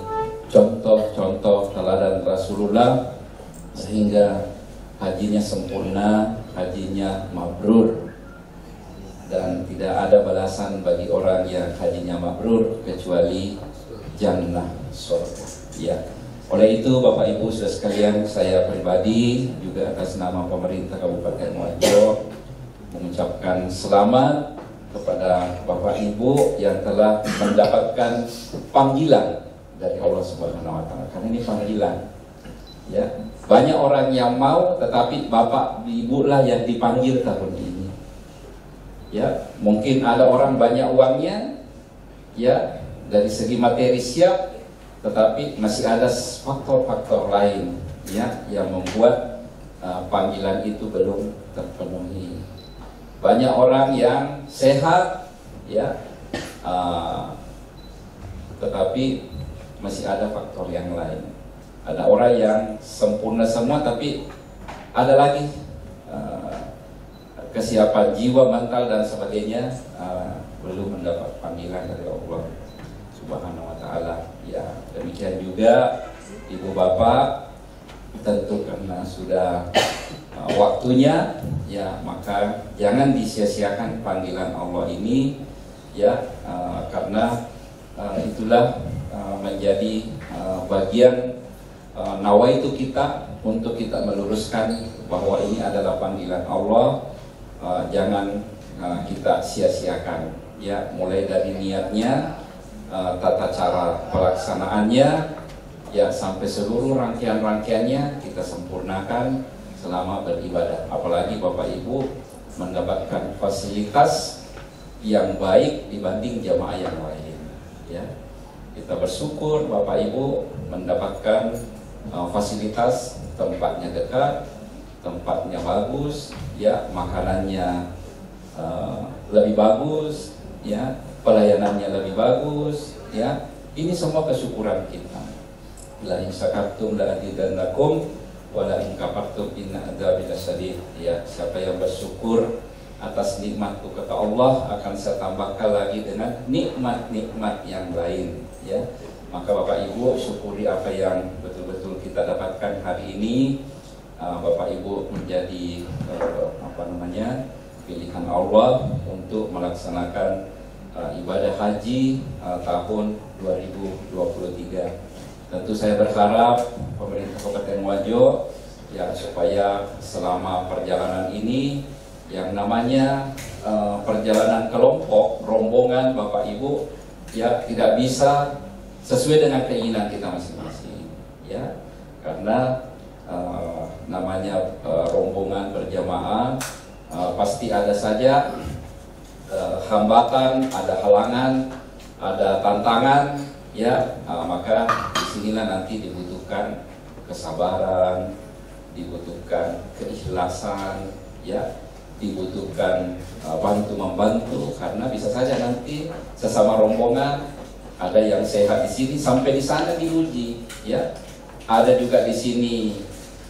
contoh-contoh teladan Rasulullah sehingga hajinya sempurna, hajinya mabrur, dan tidak ada balasan bagi orang yang hajinya mabrur kecuali jannah surga. Ya. Oleh itu Bapak Ibu sudah sekalian, saya pribadi juga atas nama pemerintah Kabupaten Wajo mengucapkan selamat kepada Bapak Ibu yang telah mendapatkan panggilan dari Allah Subhanahu wa Ta'ala. Karena ini panggilan. Ya, banyak orang yang mau, tetapi Bapak Ibu lah yang dipanggil tahun ini. Ya, mungkin ada orang banyak uangnya, ya dari segi materi siap, tetapi masih ada faktor-faktor lain ya yang membuat panggilan itu belum terpenuhi. Banyak orang yang sehat ya, tetapi masih ada faktor yang lain. Ada orang yang sempurna semua, tapi ada lagi kesiapan jiwa, mental dan sebagainya belum mendapat panggilan dari Allah Subhanahu wa Ta'ala. Ya, demikian juga ibu bapak, tentu karena sudah waktunya ya, maka jangan disia-siakan panggilan Allah ini ya, karena itulah menjadi bagian nawaitu kita untuk kita meluruskan bahwa ini adalah panggilan Allah. Jangan kita sia-siakan ya, mulai dari niatnya, tata cara pelaksanaannya ya, sampai seluruh rangkaian-rangkaiannya kita sempurnakan selama beribadah. Apalagi Bapak Ibu mendapatkan fasilitas yang baik dibanding jamaah yang lain ya. Kita bersyukur Bapak Ibu mendapatkan fasilitas, tempatnya dekat, tempatnya bagus ya, makanannya lebih bagus ya, pelayanannya lebih bagus ya. Ini semua kesyukuran kita. La in syakartum la azidannakum wa la in kafartum inna adzabi lasyadid ya. Siapa yang bersyukur atas nikmatku, kata Allah, akan saya tambahkan lagi dengan nikmat-nikmat yang lain ya. Maka Bapak Ibu syukuri apa yang betul-betul kita dapatkan hari ini. Bapak Ibu menjadi pilihan Allah untuk melaksanakan ibadah haji tahun 2023. Tentu saya berharap pemerintah Kabupaten Wajo ya, supaya selama perjalanan ini yang namanya perjalanan kelompok, rombongan Bapak Ibu ya, tidak bisa sesuai dengan keinginan kita masing-masing ya, karena namanya rombongan berjamaah pasti ada saja hambatan, ada halangan, ada tantangan ya. Maka disinilah nanti dibutuhkan kesabaran, dibutuhkan keikhlasan ya, dibutuhkan bantu-membantu, karena bisa saja nanti sesama rombongan ada yang sehat di sini sampai di sana diuji ya, ada juga di sini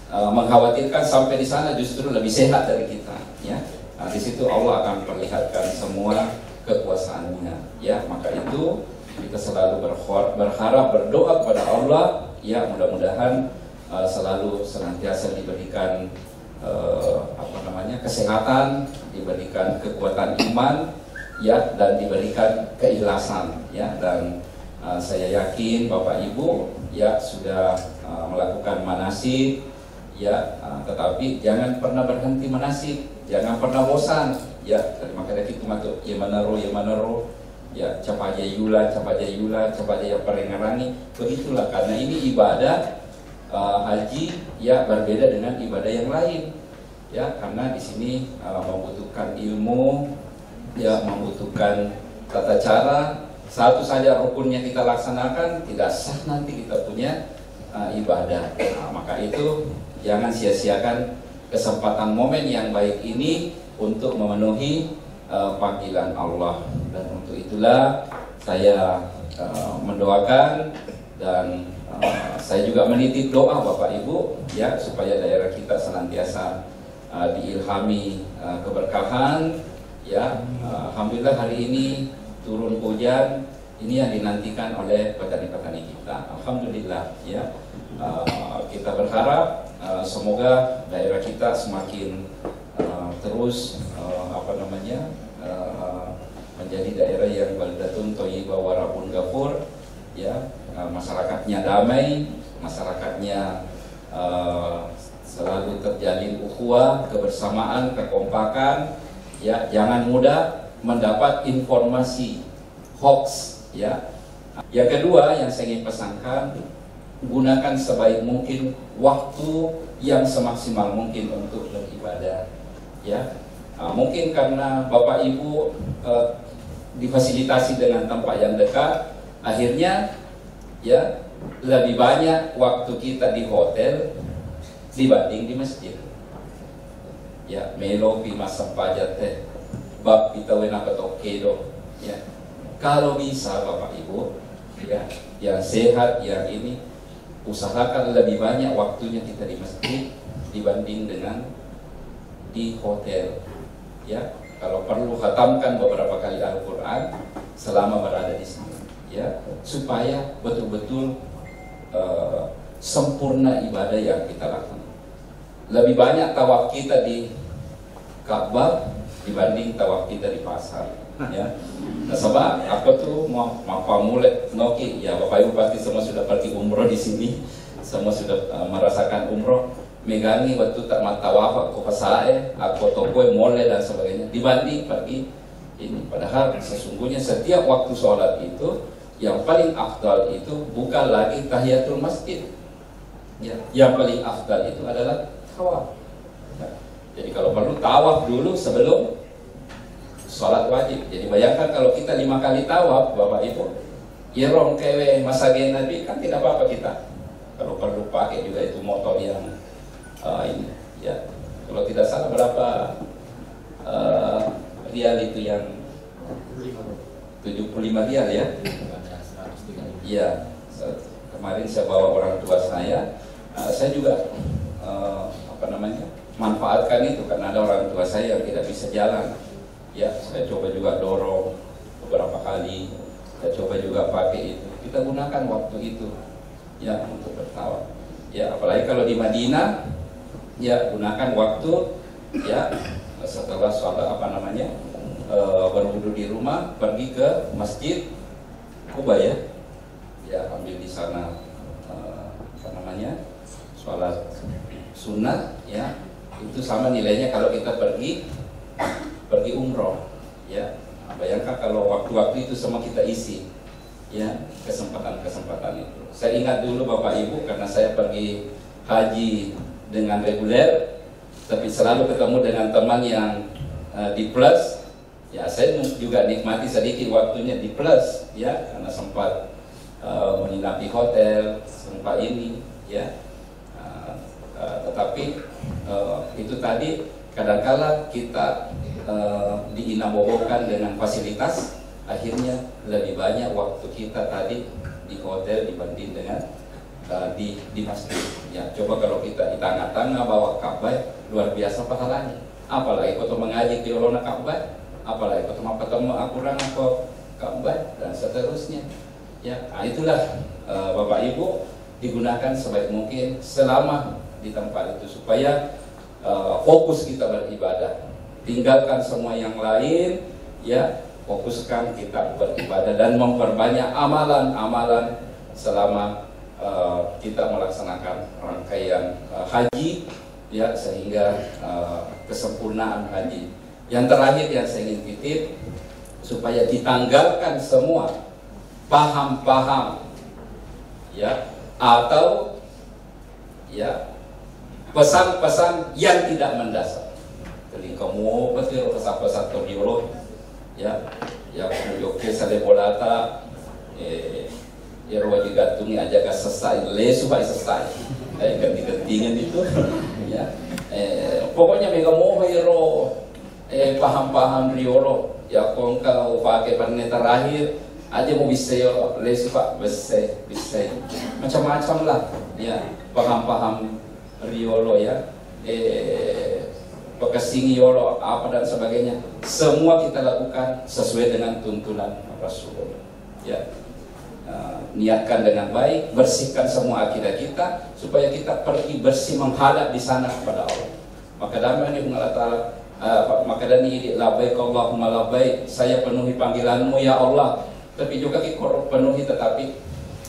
mengkhawatirkan sampai di sana justru lebih sehat dari kita ya. Nah, di situ Allah akan perlihatkan semua kekuasaannya ya. Maka itu kita selalu berharap, berdoa kepada Allah ya, mudah-mudahan selalu senantiasa diberikan kesehatan, diberikan kekuatan iman ya, dan diberikan keikhlasan ya. Dan saya yakin Bapak Ibu ya sudah melakukan manasik ya, tetapi jangan pernah berhenti manasik, jangan pernah bosan ya. Makanya kita masuk ya manaro ya, capaja yula capaja perengarangi, begitulah. Karena ini ibadah haji ya, berbeda dengan ibadah yang lain ya, karena di sini membutuhkan ilmu ya, membutuhkan tata cara. Satu saja rukunnya kita laksanakan, tidak sah nanti kita punya ibadah. Maka itu jangan sia-siakan kesempatan momen yang baik ini untuk memenuhi panggilan Allah. Dan untuk itulah saya mendoakan dan saya juga menitip doa Bapak Ibu ya, supaya daerah kita senantiasa diilhami keberkahan ya. Alhamdulillah hari ini turun hujan, ini yang dinantikan oleh petani-petani kita. Alhamdulillah ya. Kita berharap semoga daerah kita semakin terus menjadi daerah yang baldatun thayyibah wa rabbun ghafur ya. Masyarakatnya damai, masyarakatnya selalu terjalin ukhuwah, kebersamaan, kekompakan ya. Jangan mudah mendapat informasi hoax ya. Yang kedua yang saya ingin pesankan, gunakan sebaik mungkin waktu yang semaksimal mungkin untuk beribadah ya. Mungkin karena Bapak Ibu difasilitasi dengan tempat yang dekat, akhirnya ya lebih banyak waktu kita di hotel dibanding di masjid. Ya, melo pi masam pajat teh bab kita wena ketoke do. Ya, kalau bisa Bapak Ibu, ya, yang sehat, yang ini usahakan lebih banyak waktunya kita di masjid dibanding dengan di hotel. Ya, kalau perlu khatamkan beberapa kali Al-Quran selama berada di sini, ya, supaya betul-betul sempurna ibadah yang kita lakukan. Lebih banyak tawaf kita di Ka'bah dibanding tawaf kita di pasar. Ya, nah, sebab apa tuh mau pamulet noki, ya Bapak Ibu pasti semua sudah pergi umroh di sini, semua sudah merasakan umroh. Megangi waktu tak matawaf aku pasae, aku toko mole dan sebagainya dibanding pergi ini. Padahal sesungguhnya setiap waktu sholat itu yang paling afdal itu bukan lagi tahiyatul masjid. Ya, yang paling afdal itu adalah tawaf. Nah, jadi kalau perlu tawaf dulu sebelum sholat wajib. Jadi bayangkan kalau kita 5 kali tawaf, Bapak Ibu, irong kewe masage Nabi kan tidak apa-apa kita. Kalau perlu pakai juga itu motor yang ini, ya. Kalau tidak salah berapa rial itu yang 75 rial ya. Iya. Kemarin saya bawa orang tua saya juga manfaatkan itu karena ada orang tua saya yang tidak bisa jalan. Ya, saya coba juga dorong beberapa kali, saya coba juga pakai itu. Kita gunakan waktu itu ya untuk bertawaf. Ya, apalagi kalau di Madinah, ya gunakan waktu ya setelah sholat berwudu di rumah, pergi ke Masjid Kuba ya, ambil di sana sholat sunnah ya, itu sama nilainya kalau kita pergi umroh ya. Bayangkan kalau waktu-waktu itu semua kita isi ya, kesempatan itu. Saya ingat dulu Bapak Ibu, karena saya pergi haji dengan reguler, tapi selalu ketemu dengan teman yang di plus ya. Saya juga nikmati sedikit waktunya di plus ya, karena sempat menginap di hotel, sempat ini ya. Tetapi itu tadi kadangkala kita diinabobokan dengan fasilitas, akhirnya lebih banyak waktu kita tadi di hotel dibanding dengan di masjid. Ya, coba kalau kita di tengah-tengah bawa Ka'bah, luar biasa pahalanya. Apalagi kalau mengaji di Olona Ka'bah, apalagi kalau ketemu akuran atau Ka'bah dan seterusnya. Ya, itulah Bapak Ibu, digunakan sebaik mungkin selama di tempat itu supaya fokus kita beribadah. Tinggalkan semua yang lain, ya, fokuskan kita beribadah dan memperbanyak amalan-amalan selama kita melaksanakan rangkaian haji, ya, sehingga kesempurnaan haji. Yang terakhir yang saya ingin titip, supaya ditanggalkan semua paham-paham, ya, atau ya pesan-pesan yang tidak mendasar. Jadi kamu betul pesan-pesan terdiolog, ya, oke sale bolata, wajib gantungi aja gak selesai, supaya selesai, ganti-gantingan itu, ya, pokoknya mega mau hero, paham-paham riolo, ya kau pakai perne terakhir, aja mau bisa supaya bisa, macam-macam lah, ya, paham-paham riolo ya, pekasingi yolo apa dan sebagainya, semua kita lakukan sesuai dengan tuntunan Rasulullah. Ya, niatkan dengan baik, bersihkan semua akidah kita supaya kita pergi bersih menghadap di sana kepada Allah. Maka damai Allah Taala, maka dani labbaik Allahumma labbaik, saya penuhi panggilanmu ya Allah, tapi juga kita penuhi tetapi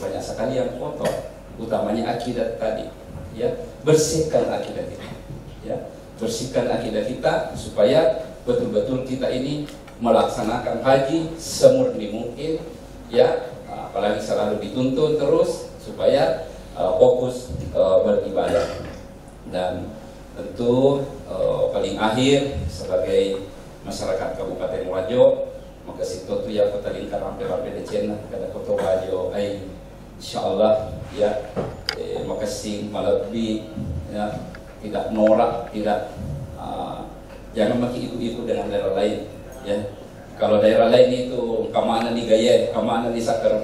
banyak sekali yang kotor, utamanya akidah tadi. Ya, bersihkan akidah kita. Ya, bersihkan akidah kita supaya betul-betul kita ini melaksanakan haji semurni mungkin, ya, apalagi selalu dituntun terus supaya fokus beribadah. Dan tentu paling akhir sebagai masyarakat Kabupaten Wajo, maka situ yang karampe-rampe de cena kada Kota Wajo ai insyaallah ya makasih malebih ya, tidak norak, tidak jangan makin ikut-ikut dengan daerah lain ya. Kalau daerah lain itu kemana nih gaya, kemana nih sakar,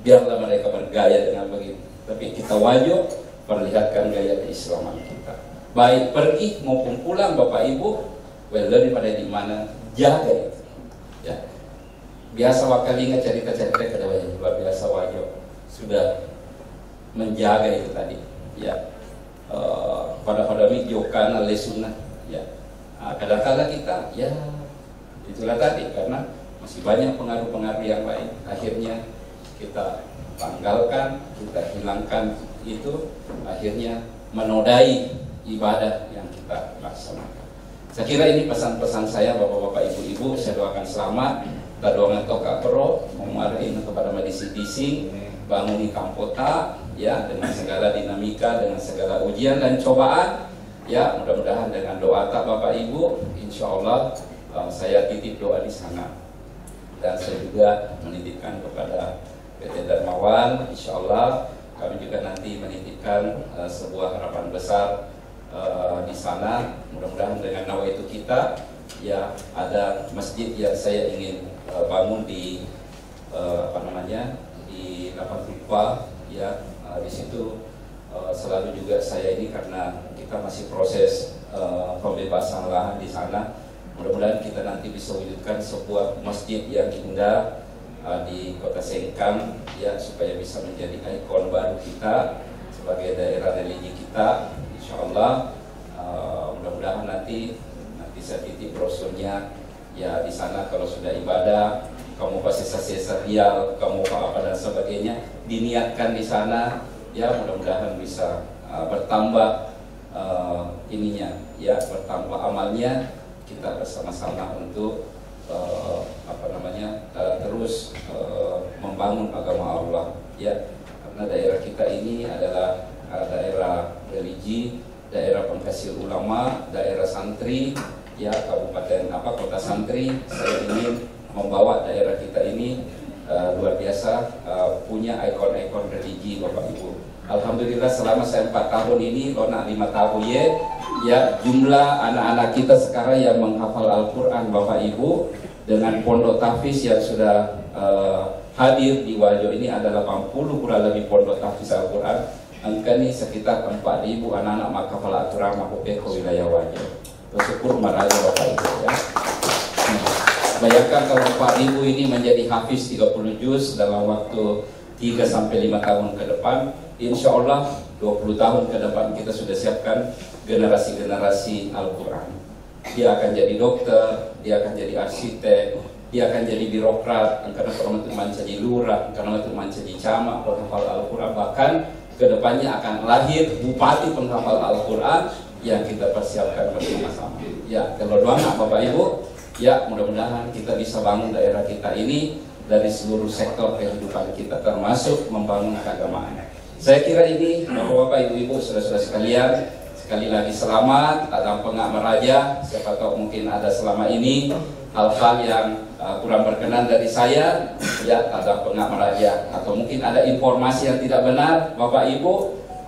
biarlah mereka bergaya dengan begitu. Tapi kita Wajo perlihatkan gaya keislaman kita. Baik pergi maupun pulang Bapak Ibu, daripada di mana jaga itu. Ya. Biasa wakalinga cerita-cerita kada Wajo, luar biasa Wajo sudah menjaga itu tadi. Ya. Pada mijokan oleh sunnah. Ya. Kadang-kadang kita ya itulah tadi karena masih banyak pengaruh-pengaruh yang lain. Akhirnya kita tanggalkan, kita hilangkan itu, akhirnya menodai ibadah yang kita laksanakan. Saya kira ini pesan-pesan saya Bapak-bapak, Ibu-ibu. Saya doakan selamat. Kita doakan toka pro, memarahin kepada medisi-disi, bangun di Kampota, ya dengan segala dinamika, dengan segala ujian dan cobaan. Ya mudah-mudahan dengan doa tak Bapak Ibu, insya Allah saya titip doa di sana. Dan saya juga menitipkan kepada PT Darmawan, insya Allah kami juga nanti menitipkan sebuah harapan besar di sana. Mudah-mudahan dengan nawaitu kita ya ada masjid yang saya ingin bangun di di Lapan Tupa ya. Di situ selalu juga saya ini karena kita masih proses pembebasan lahan di sana. Mudah-mudahan kita nanti bisa wujudkan sebuah masjid yang indah di Kota Sengkang ya, supaya bisa menjadi ikon baru kita sebagai daerah religi kita. Insya Allah mudah-mudahan nanti saya titip brosurnya ya. Di sana kalau sudah ibadah kamu pasti sisa rial, kamu apa dan sebagainya diniatkan di sana ya, mudah-mudahan bisa bertambah ininya ya, bertambah amalnya. Kita bersama-sama untuk terus membangun agama Allah ya, karena daerah kita ini adalah daerah religi, daerah penghasil ulama, daerah santri ya, kabupaten kota santri. Saya ingin membawa daerah kita ini luar biasa punya ikon-ikon religi Bapak Ibu. Alhamdulillah selama saya 4 tahun ini, lona 5 tahun ya, jumlah anak-anak kita sekarang yang menghafal Al-Quran Bapak Ibu dengan pondok tahfiz yang sudah hadir di Wajo ini adalah 80 kurang lebih pondok tahfiz Al-Quran. Angka ini sekitar 4.000 anak-anak menghafal Al-Quran ke wilayah Wajo. Bersyukur maraja Bapak Ibu ya. Bayangkan kalau 4.000 ini menjadi hafiz 30 juz dalam waktu 3-5 tahun ke depan, insya Allah 20 tahun ke depan kita sudah siapkan generasi-generasi Al-Quran. Dia akan jadi dokter, dia akan jadi arsitek, dia akan jadi birokrat, karena kalau itu jadi lurah, karena itu jadi camat, penghafal Al-Quran. Bahkan kedepannya akan lahir bupati penghafal Al-Quran yang kita persiapkan bersama-sama. Ya, kalau doa Bapak Ibu, ya mudah-mudahan kita bisa bangun daerah kita ini dari seluruh sektor kehidupan kita, termasuk membangun keagamaan. Saya kira ini Bapak-bapak, Ibu-ibu, saudara-saudara sekalian, sekali lagi selamat, tak dampeng meraja. Siapa tahu mungkin ada selama ini hal-hal yang kurang berkenan dari saya, ya tak dampeng meraja, atau mungkin ada informasi yang tidak benar Bapak Ibu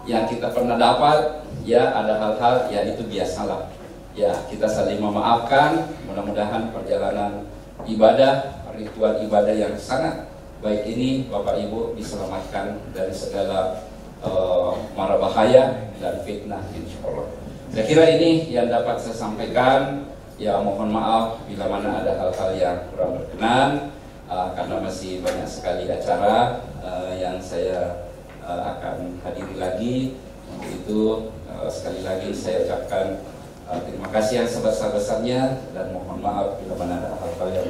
yang kita pernah dapat, ya ada hal-hal ya itu biasalah. Ya kita saling memaafkan. Mudah-mudahan perjalanan ibadah, ritual ibadah yang sangat baik ini Bapak Ibu diselamatkan dari segala mara bahaya dan fitnah insya Allah. Saya kira ini yang dapat saya sampaikan. Ya mohon maaf bila mana ada hal-hal yang kurang berkenan karena masih banyak sekali acara yang saya akan hadiri lagi. Untuk itu sekali lagi saya ucapkan terima kasih yang sebesar-besarnya dan mohon maaf bila mana ada hal-hal yang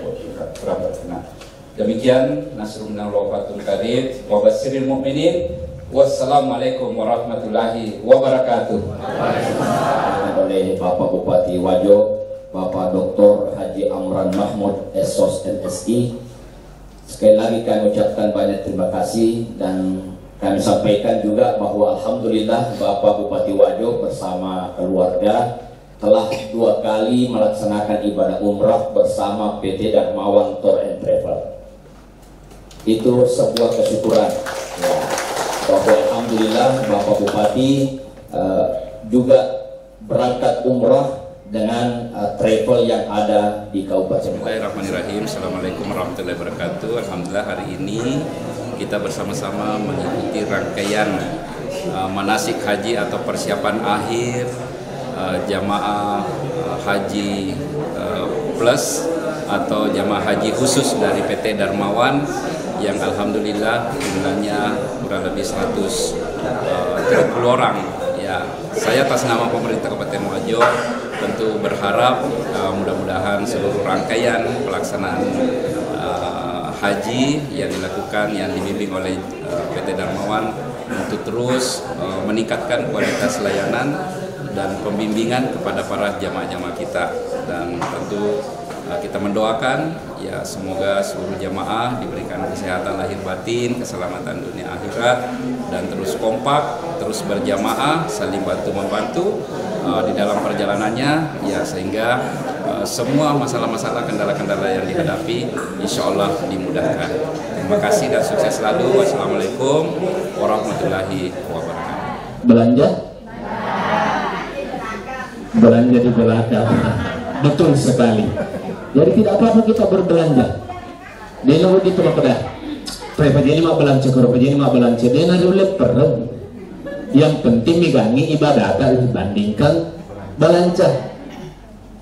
kurang berkenan. Demikian nasrul minallah wa fathul qarib wa basyiril mu'minin. Wassalamualaikum warahmatullahi wabarakatuh. Oleh Bapak Bupati Wajo, Bapak Dr. Haji Amran Mahmud SOS MSI. Sekali lagi kami ucapkan banyak terima kasih dan kami sampaikan juga bahwa alhamdulillah Bapak Bupati Wajo bersama keluarga telah 2 kali melaksanakan ibadah umrah bersama PT Darmawan Tour and Travel. itu sebuah kesyukuran. Ya. Bahwa alhamdulillah Bapak Bupati juga berangkat umrah dengan travel yang ada di Kabupaten. Bismillahirrahmanirrahim. Assalamualaikum warahmatullahi wabarakatuh. Alhamdulillah hari ini kita bersama-sama mengikuti rangkaian manasik haji atau persiapan akhir jamaah haji plus atau jamaah haji khusus dari PT Darmawan yang alhamdulillah jumlahnya kurang lebih 130 orang. Ya, saya atas nama pemerintah Kabupaten Wajo tentu berharap mudah-mudahan seluruh rangkaian pelaksanaan haji yang dilakukan, yang dibimbing oleh PT Darmawan untuk terus meningkatkan kualitas layanan dan pembimbingan kepada para jamaah-jamaah kita. Dan tentu kita mendoakan ya semoga seluruh jamaah diberikan kesehatan lahir batin, keselamatan dunia akhirat, dan terus kompak, terus berjamaah, saling bantu membantu di dalam perjalanannya ya, sehingga semua masalah-masalah, kendala-kendala yang dihadapi insya Allah dimudahkan. Terima kasih dan sukses selalu. Wassalamualaikum warahmatullahi wabarakatuh. Belanja di belakang. Betul sekali. Jadi tidak apa-apa kita berbelanja. Dia nunggu di tempat dah. Pajani mak belanja, kalau pajani mak belanja, dia nak boleh perlu. Yang penting megangi ibadah dibandingkan belanja.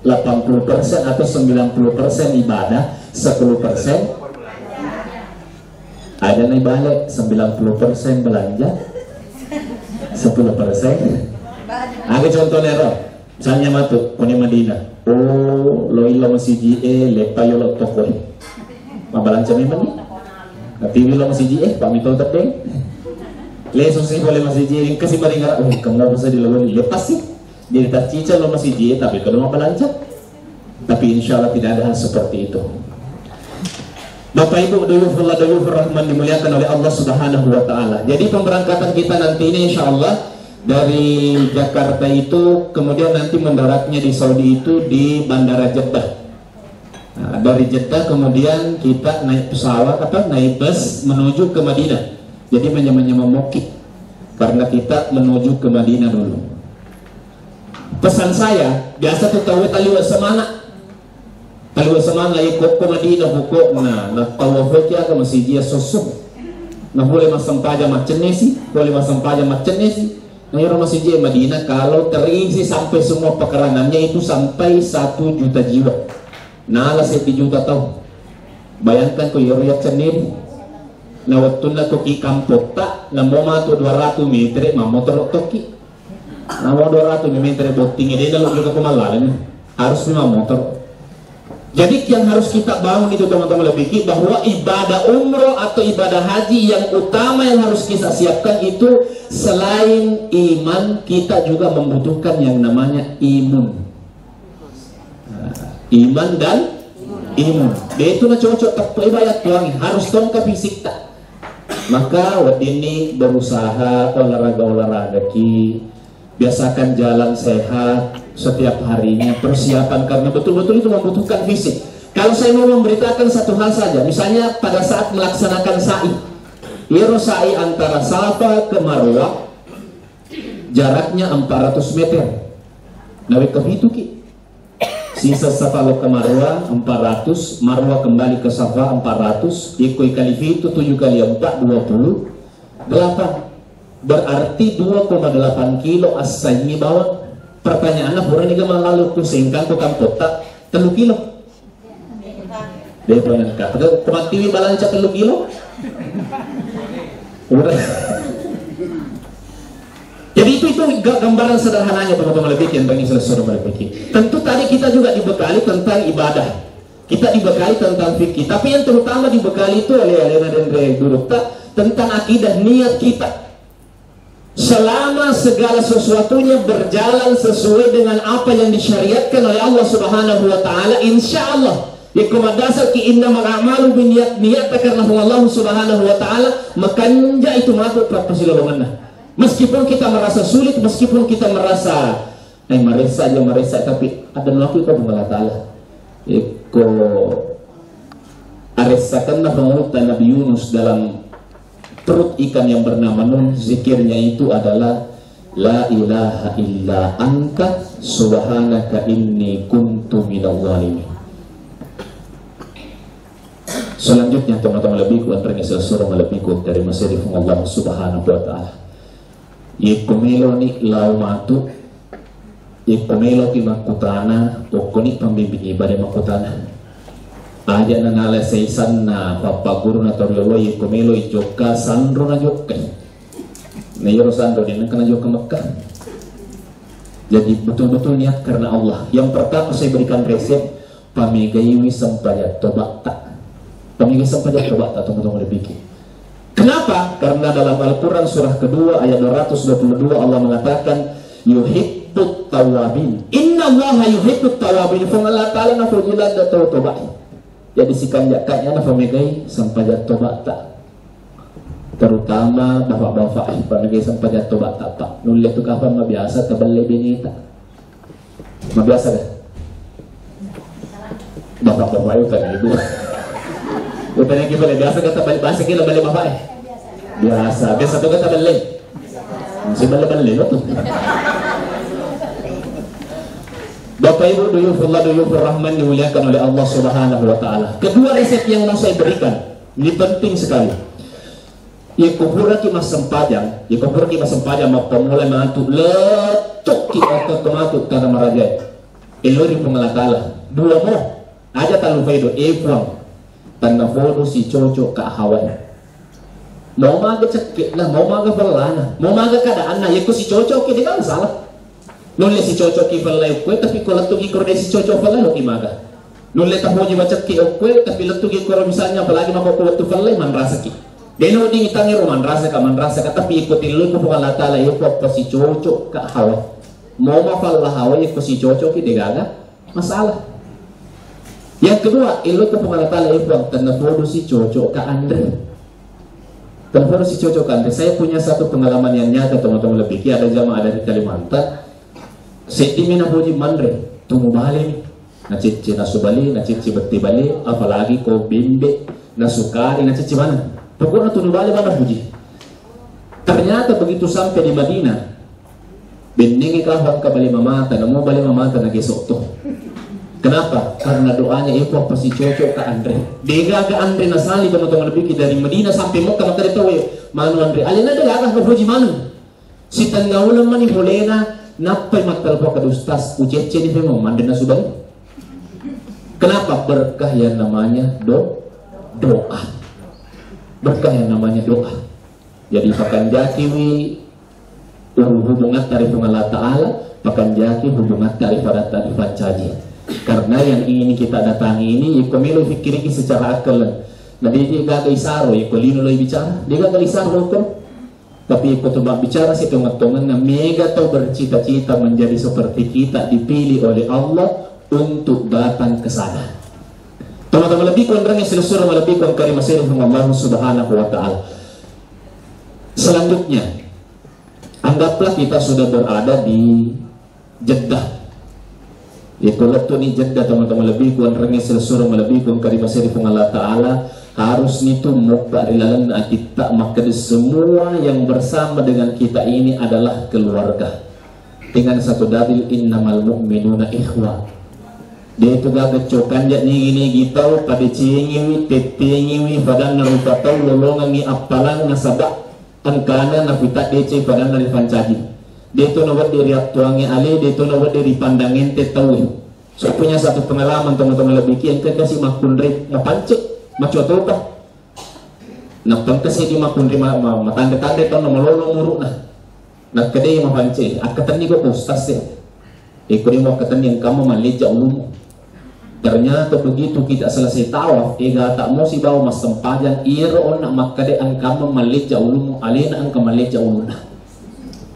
80% atau 90% ibadah, 10% ada nih balik, 90% belanja, 10%. Ada contohnya roh. Misalnya matu, kone Madinah. Oh, lo ilo masih GE, lepa yo lo toko. Mabalanja memang ni. Nanti lo masih GE, pak mito terdeng. Leso sih boleh masih GE, kasih maringar. Oh, kamu nggak bisa dilakukan. Lepas sih. Jadi tak cica lo masih GE, tapi kalau mabalanja. Tapi insya Allah tidak ada hal seperti itu. Bapak Ibu dayufur rahman dimuliakan oleh Allah Subhanahu Wa Taala. Jadi pemberangkatan kita nanti ini insya Allah dari Jakarta itu kemudian nanti mendaratnya di Saudi itu di Bandara Jeddah. Nah, dari Jeddah kemudian kita naik pesawat atau naik bus menuju ke Madinah. Jadi menyama-nyama mokik karena kita menuju ke Madinah dulu. Pesan saya biasa tuh tahu taliwa semana. Taliwa semana ikut ke Madinah hukum. Nah tawafnya ke masjid dia sosok. Nah boleh masam paja macam ni sih, boleh masam paja macam ni sih. Nah, orang masjid Madinah kalau terisi sampai semua pekarangannya itu sampai 1 juta jiwa. Nah, lah 1 juta tahu. Bayangkan kau yoriak sendiri. Nah, waktu nak toki kampung tak, nah mau matu 200 meter, mau motor toki. Nah, mau 200 meter botingnya dia dalam juga kemalan. Harus memang motor. Jadi yang harus kita bangun itu teman-teman lebih bahwa ibadah umroh atau ibadah haji yang utama yang harus kita siapkan itu selain iman kita juga membutuhkan yang namanya imun. Iman dan imun. Dia itu nak cocok tak ibadat tuang harus tongkat fisik tak. Maka wadini berusaha olahraga ki, biasakan jalan sehat setiap harinya, persiapan karena betul-betul itu membutuhkan fisik. Kalau saya mau memberitakan satu hal saja, misalnya pada saat melaksanakan sa'i, sa'i antara Safa ke Marwah jaraknya 400 meter. Nabi itu ki sisa Safa ke Marwah 400, Marwah kembali ke Safa 400, ikoi kali itu 7 kali 4 28. Berarti 2,8 kilo as-sayyi bawang. Pertanyaannya bukan juga lalu tu singkang tukang kota 3 kilo. Dia pengen kata kematiwi balanca 3 kilo. Jadi itu gambaran sederhananya teman-teman lebih yang bagi saudara berpikir. Tentu tadi kita juga dibekali tentang ibadah. Kita dibekali tentang fikih. Tapi yang terutama dibekali itu oleh Alena dan Guru tentang akidah niat kita. Selama segala sesuatunya berjalan sesuai dengan apa yang disyariatkan oleh Allah Subhanahu Wa Taala, insya Allah dikomandasi ki innamal a'malu binniyat karena Allah Subhanahu Wa Taala makanya itu masuk persilawannya. Meskipun kita merasa sulit, meskipun kita merasa merasa tapi ada nafsu kepada Allah Taala. Iko aresakan pengurutan Nabi Yunus dalam perut ikan yang bernama Nun, zikirnya itu adalah la ilaha illa anta subhanaka inni kuntu minadh dhalimin. Selanjutnya teman-teman lebih kuat ternyata surah lebih kuat dari masjid Allah Subhanahu wa taala. Ikumelo ni laumatu ikumelo ki makutana okoni pambimbing ibadah makutana. Aja na nala seisan na papaguru na toriolo ikumelo ijoka sandro na jokka. Na yoro sandro din kena jokka Mekah. Jadi betul-betul niat karena Allah. Yang pertama saya berikan resep pamigaiwi sampayat tobat tak. Pamigay sampayat tobat tak teman-teman lebih. Kenapa? Karena dalam Al-Quran surah kedua ayat 222 Allah mengatakan yuhibbut tawabin. Inna allaha yuhibbut tawabin. Allah ta'ala na fujilan da tobat. Jadi si kanjaknya na pamigay sampayat tobat tak. Terutama bapak-bapak pamigay sampayat tobat tak pak. Nulis tu kapan mabiasa tabale binita. Mabiasa kan? Bapak-bapak itu kan ibu. Bukan yang gimana biasa kata balik bahasa kita balik bapak biasa tu kata balik si balik lo tuh. Bapak Ibu duyufullah duyufur rahman dimuliakan oleh Allah Subhanahu wa taala. Kedua resep yang mau saya berikan ini penting sekali. Ikupura ki mas sempajang pemula mantu letuk ki otot kematu tanah marajai. Elori pengalakala dua mo aja talu faido puang tanah fodo si cocok ka hawan. Mau maga cekik lah, mau maga pelana, mau maga keadaan na yaku si cocok ki kan salah. Nulle si cocok ki pelai kue tapi kalau tu ki korde si cocok pelai lo ki maga. Nulle tahu je macam ki kue tapi letu ki kalau misalnya apalagi mau kue tu pelai man rasa ki. Deno ding itangi roman rasa ka tapi ikutin lu ko Allah taala yo ko si cocok ka hawa. Mau mafallah hawa yo si cocok ki degaga masalah. Yang kedua, ilu ko Allah taala yo ko tanafodo si cocok ka Andre. Tanafodo si cocok ka Andre. Saya punya satu pengalaman yang nyata teman-teman lebih. Ada jamaah dari Kalimantan. Sedi mina puji mandre tumu bali na cici na subali na cici betti bali apalagi ko bimbe na sukari na cici mana pokoknya tumu bali mana puji. Ternyata begitu sampai di Madinah beningi kahwan ka bali mamata na mo bali mamata na gesok to. Kenapa? Karena doanya itu apa si cocok ka Andre. Dega ka Andre na sali teman-teman lebih dari Madinah sampai Mekah maka dito manu Andre alina daga ka puji manu si tangaulan mani bolena napai matal po kadustas ucece di femo mandena subali. Kenapa? Berkah yang namanya doa. Berkah yang namanya doa. Jadi pakan jakiwi hubungan tarif Allah Ta'ala, pakan jaki hubungan tarif pada tarif caji. Karena yang ingin kita datangi ini ikomelo fikiri secara akal. Nah dia gak isaro ikolino lo bicara, dia gak isaro kan. Tapi ikut coba bicara si tongan-tongan na mega tau bercita-cita menjadi seperti kita dipilih oleh Allah untuk datang ke sana. Teman-teman lebih kurang yang selesai lebih kurang karim masih Allah Subhanahu wa taala. Selanjutnya, anggaplah kita sudah berada di Jeddah. Ya kalau tu ni Jeddah teman-teman lebih kurang yang selesai lebih kurang karim masih Allah taala. Harus itu muka rilalan kita maka semua yang bersama dengan kita ini adalah keluarga. Dengan satu dalil innamal mu'minuna ikhwah. Dia itu gak kecokan jak ni kita pada cingiwi tetingiwi pada narupatau lolongan ni apalan nasabak angkana napita dece pada narifancaji. Dia itu nawat dari aktuangi ali, dia itu nawat dari pandangin tetawi. So punya satu pengalaman teman-teman lebih kian kasih makun rep ngapancik. Macu atau apa? Nak pangkasi di makundri matanda-tanda tau nomololo muruk nah. Nak kedai mapanci. Akatan ni ko postas eh. Ikut mau akatan yang kamu malija ulumu. Ternyata begitu kita selesai tawaf, ega tak mau si bawa mas sempajan iro nak makade ang kamu malija ulumu, alina ang kamalija uluna.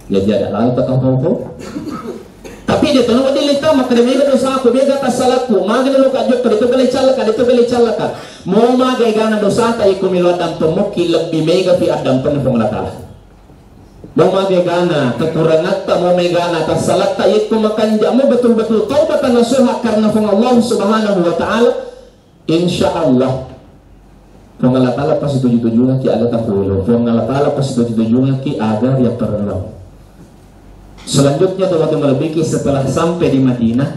Ya jadi lalu tak kau. Tapi dia tahu dia letak maka dia mega dosa aku mega tasalaku maga lo kajok kadito beli calaka mau maga gana dosa ta iku milo adam pemuki lebih mega fi adam pen pengatala mau maga gana kekurangan ta mau mega na tasalak ta iku makan jamu betul-betul taubatan nasuha karena Allah Subhanahu wa taala insyaallah Pengalatala pas tujuh-tujuhnya ki ada tahulo. Pengalatala pas tujuh-tujuhnya ki agar ya perlu. Selanjutnya teman-teman lebih setelah sampai di Madinah,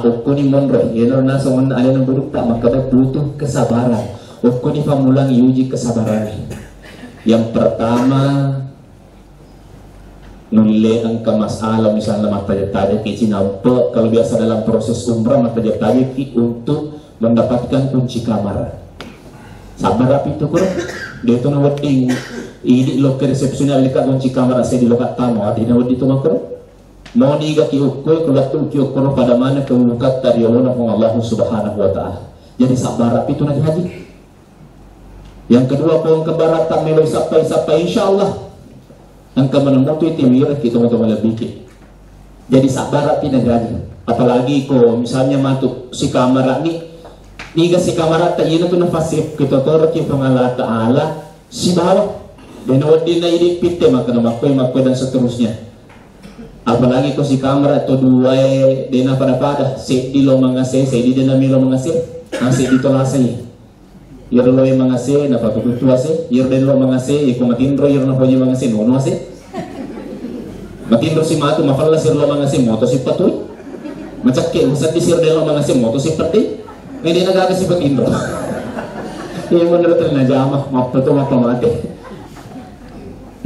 ukuni monroh, yaitu nasungan ada yang buruk tak maka butuh kesabaran. Ukuni pamulang uji kesabaran. Yang pertama, nule angka masalah misalnya mata jatah ki cinampe. Kalau biasa dalam proses umrah mata jatah ki untuk mendapatkan kunci kamar. Sabar rapi itu kurang. Dia itu nawati ini loker resepsional dekat kunci kamar saya di lokat tamu. Adi nawati itu makro. Mau niga ki ukoi kulat tu ki ukoro pada mana kemukat dari Allah Subhanahu wa taala. Jadi sabar rapi itu nanti haji. Yang kedua pohon kebaratan melo sampai insyaallah. Angka menemutu itu mira kita teman-teman lebih. Jadi sabar rapi nanti haji. Apalagi ko misalnya matuk si kamar ni niga si kamarata ina tu nafasif kita toro ki pangalat taala si bawah dan wadi na ini pitte maka makoy dan seterusnya. Apalagi ko si kamera atau dua dena pada si di lo mangase si di dena milo mangase nasi di tolase yer lo mangase na patutu ase yer den lo mangase iko matindro yer na hoji mangase no ase matindro si matu mafalla sir lo mangase moto si patuy macakke usat di sir den lo mangase moto si pati hindi nagkakasipag Indo. Yung menurut na jamah, mapamati.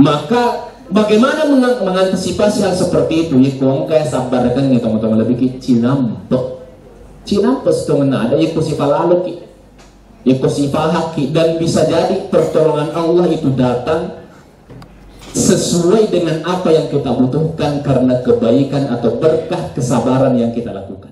Maka bagaimana mengantisipasi hal seperti itu? Kung kaya sabarkan ng teman-teman lebih cinampo. Cinampo itu ada iko si palaloki, iko si pahaki, dan bisa jadi pertolongan Allah itu datang sesuai dengan apa yang kita butuhkan karena kebaikan atau berkah kesabaran yang kita lakukan.